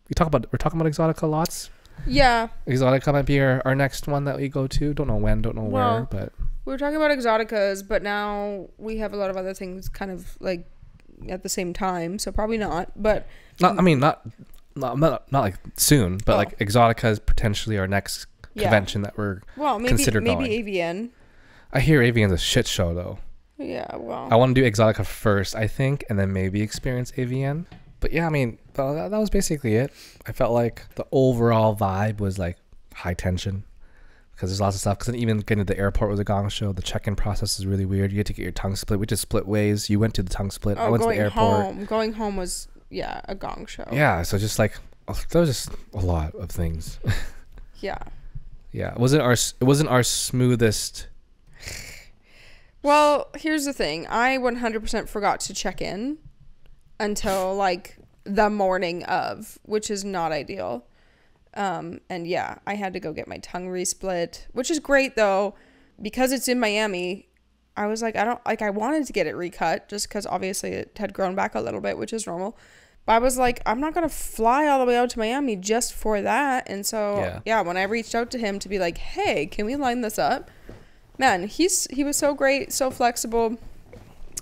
We're talking about Exotica lots. Yeah. Exotica might be our next one that we go to. Don't know when, don't know where, but... We were talking about Exoticas, but now we have a lot of other things kind of like at the same time, so probably not. But not like soon, but like Exotica is potentially our next convention that we're consider going. Maybe AVN. I hear AVN's a shit show though. Yeah, well, I want to do Exotica first, I think, and then maybe experience AVN. But yeah, I mean, that was basically it. I felt like the overall vibe was like high tension. Because there's lots of stuff. Because then even getting to the airport was a gong show. The check-in process is really weird. You had to get your tongue split. We just split ways. You went to the tongue split. I went to the airport. Going home was, a gong show. Yeah, so just like, there was just a lot of things. Yeah. Yeah, it wasn't our smoothest. Well, here's the thing. I 100% forgot to check in until like the morning of, which is not ideal. And yeah, I had to go get my tongue resplit, which is great though, because it's in Miami. I was like, I wanted to get it recut just because obviously it had grown back a little bit, which is normal. But I was like, I'm not going to fly all the way out to Miami just for that. And so, yeah, when I reached out to him to be like, hey, can we line this up? Man, he was so great, so flexible.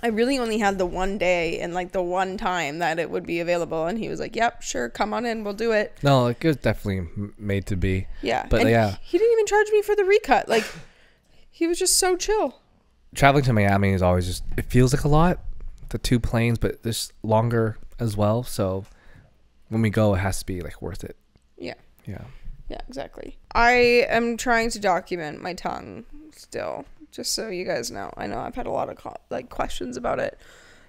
I really only had the one day and like the one time that it would be available, and he was like, yep, sure, come on in, we'll do it. No, it was definitely made to be. Yeah. But and yeah, he didn't even charge me for the recut. Like, he was just so chill. Traveling to Miami is always just, it feels like a lot, the 2 planes, but it's longer as well. So when we go, it has to be like worth it. Yeah. Yeah. Yeah, exactly. I am trying to document my tongue still, just so you guys know. I know I've had a lot of questions about it.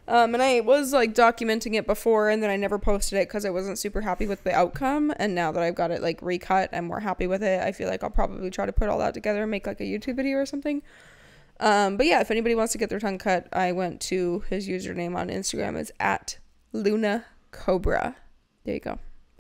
And I was like documenting it before, and then I never posted it because I wasn't super happy with the outcome. And now that I've got it like recut, I'm more happy with it. I feel like I'll probably try to put all that together and make like a YouTube video or something. But yeah, if anybody wants to get their tongue cut, I went to his username on Instagram. It's at Luna Cobra. There you go.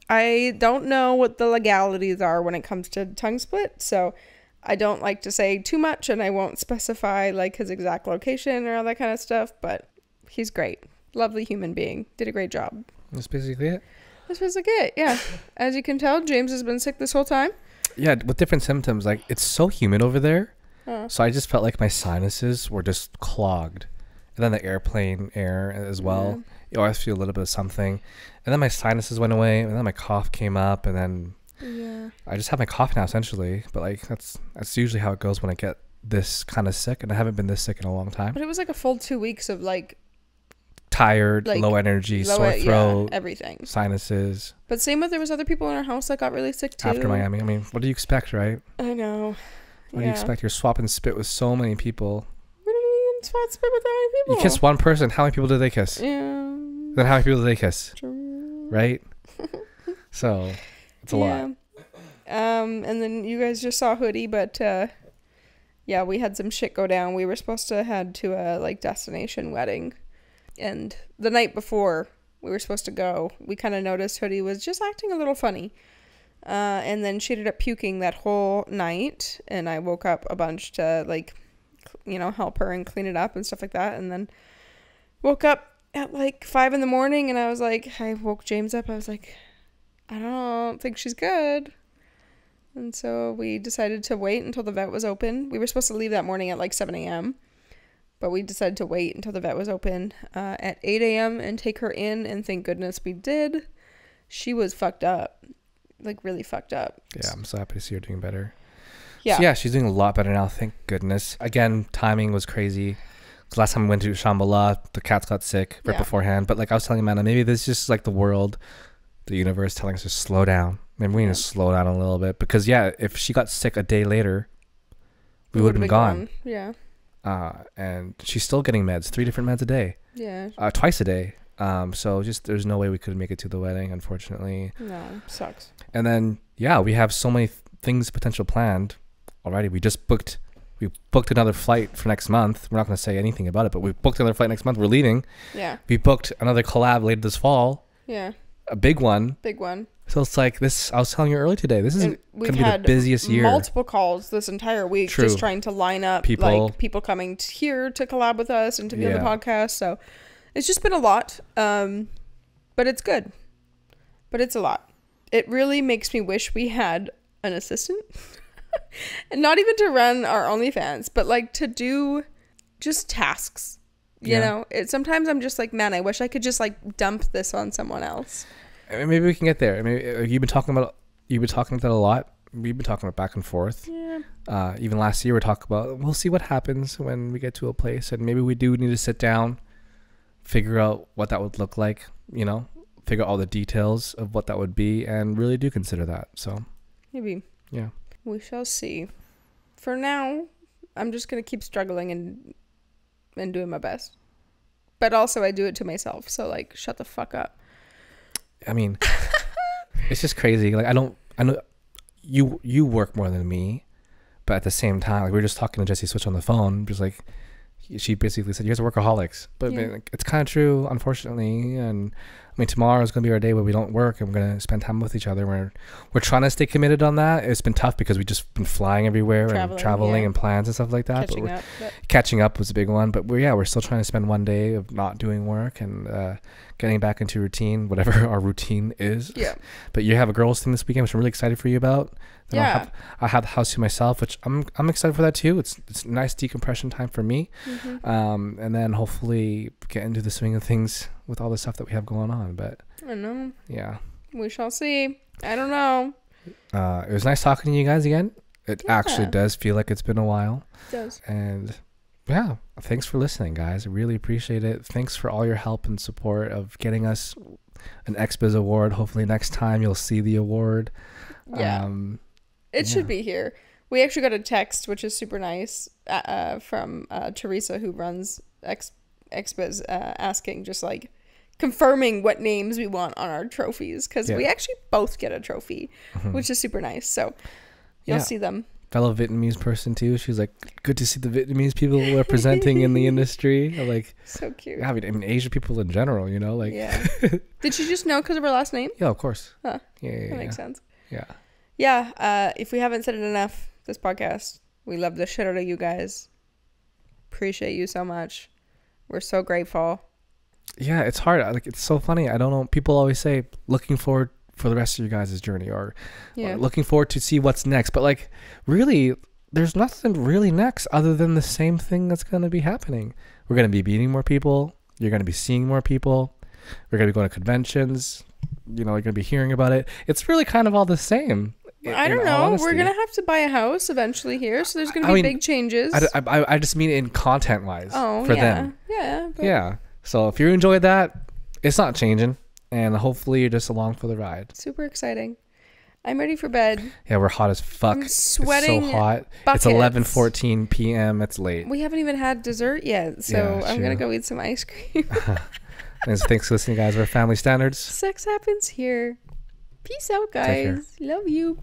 I don't know what the legalities are when it comes to tongue split, so I don't like to say too much, and I won't specify like his exact location or all that kind of stuff, but he's great. Lovely human being. Did a great job. That's basically it. That's basically it, yeah. As you can tell, James has been sick this whole time. Yeah, with different symptoms. Like, it's so humid over there. So I just felt like my sinuses were just clogged. And then the airplane air as well. Yeah. You always feel a little bit of something. And then my sinuses went away. And then my cough came up. And then I just have my cough now, essentially. But like that's usually how it goes when I get this kind of sick. And I haven't been this sick in a long time. But it was like a full 2 weeks of like... tired, like, low energy, sore throat. Yeah, everything. Sinuses. But same with, there was other people in our house that got really sick too. After Miami. I mean, what do you expect, right? I know. What do you expect? You're swapping spit with so many people. We didn't even swap spit with that many people. You kiss one person. How many people did they kiss? Yeah. Then how many people did they kiss? True. Right? So, it's a lot. And then you guys just saw Hoodie, but yeah, we had some shit go down. We were supposed to head to a like destination wedding, and the night before we were supposed to go, we kind of noticed Hoodie was just acting a little funny. And then she ended up puking that whole night, and I woke up a bunch to like, you know, help her and clean it up and stuff like that. And then woke up at like 5 a.m, and I was like, I woke James up. I was like, I don't think she's good. And so we decided to wait until the vet was open. We were supposed to leave that morning at like 7 a.m, but we decided to wait until the vet was open at 8 a.m. and take her in. And thank goodness we did. She was fucked up. Like really fucked up. Yeah, I'm so happy to see her doing better. Yeah. So yeah, she's doing a lot better now, thank goodness. Again, timing was crazy. Cause last time we went to Shambhala, the cats got sick right beforehand. But like I was telling Amanda, maybe this is just like the world, the universe telling us to slow down. Maybe we need to slow down a little bit. Because yeah, if she got sick a day later, we would have been gone. Yeah. And she's still getting meds, 3 different meds a day. Yeah. Twice a day. So just there's no way we could make it to the wedding, unfortunately. No, sucks. And then yeah, we have so many things potential planned already. We booked another flight for next month. We're not going to say anything about it, but we booked another flight next month. We're leaving. Yeah. We booked another collab later this fall. Yeah. A big one. Big one. So it's like this. I was telling you earlier today. This is going to be the busiest year. Multiple calls this entire week, just trying to line up people coming here to collab with us and to be on the podcast. So it's just been a lot. But it's good. But it's a lot. It really makes me wish we had an assistant. And not even to run our OnlyFans, but like to do just tasks. You know, sometimes I'm just like, man, I wish I could just like dump this on someone else. I mean, maybe we can get there. I mean, you've been talking about that a lot. We've been talking about back and forth. Yeah. Even last year we talked about, we'll see what happens when we get to a place, and maybe we do need to sit down, figure out what that would look like, you know, figure out all the details of what that would be, and really do consider that. So maybe. Yeah. We shall see. For now, I'm just going to keep struggling and doing my best. But also I do it to myself. So like, shut the fuck up. I mean, it's just crazy. Like I know you work more than me, but at the same time, like we were just talking to Jessie Switch on the phone, just like she basically said, you guys are workaholics. But I mean, like, it's kind of true, unfortunately. And I mean, tomorrow is going to be our day where we don't work and we're going to spend time with each other. We're trying to stay committed on that. It's been tough because we've just been flying everywhere and traveling and plans and stuff like that. Catching up was a big one. But we're still trying to spend one day of not doing work and getting back into routine, whatever our routine is. Yeah. But you have a girls thing this weekend, which I'm really excited for you about. Then I'll have the house to myself, which I'm excited for that too. It's a nice decompression time for me. Mm-hmm. And then hopefully get into the swing of things with all the stuff that we have going on. But I know. Yeah. We shall see. I don't know. It was nice talking to you guys again. It actually does feel like it's been a while. It does. And yeah, thanks for listening, guys. I really appreciate it. Thanks for all your help and support of getting us an XBIZ award. Hopefully next time you'll see the award. Yeah. It should be here. We actually got a text, which is super nice, from Teresa, who runs XBIZ asking, just like confirming what names we want on our trophies, because we actually both get a trophy, which is super nice. So you'll see them. Fellow Vietnamese person too. She's like, good to see the Vietnamese people representing in the industry. I'm like, so cute. Yeah, I mean, Asian people in general, you know, like. Yeah. Did she just know because of her last name? Yeah, of course. Huh. Yeah, that makes sense. Yeah. Yeah. If we haven't said it enough, this podcast, we love the shit out of you guys. Appreciate you so much. We're so grateful. Yeah, it's hard. Like, it's so funny. I don't know. People always say looking forward for the rest of your guys' journey, or looking forward to see what's next. But like, really, there's nothing really next other than the same thing that's going to be happening. We're going to be meeting more people. You're going to be seeing more people. We're going to be going to conventions. You know, you're going to be hearing about it. It's really kind of all the same. I don't know. We're going to have to buy a house eventually here. So there's going to be big changes. I just mean in content wise for them. Yeah. Yeah. So if you enjoyed that, it's not changing. And hopefully you're just along for the ride. Super exciting. I'm ready for bed. Yeah, we're hot as fuck. I'm sweating. It's so hot. Buckets. It's 11:14 p.m. It's late. We haven't even had dessert yet. So I'm going to go eat some ice cream. And thanks for listening, guys. We're Family Standards. Sex happens here. Peace out, guys. Love you.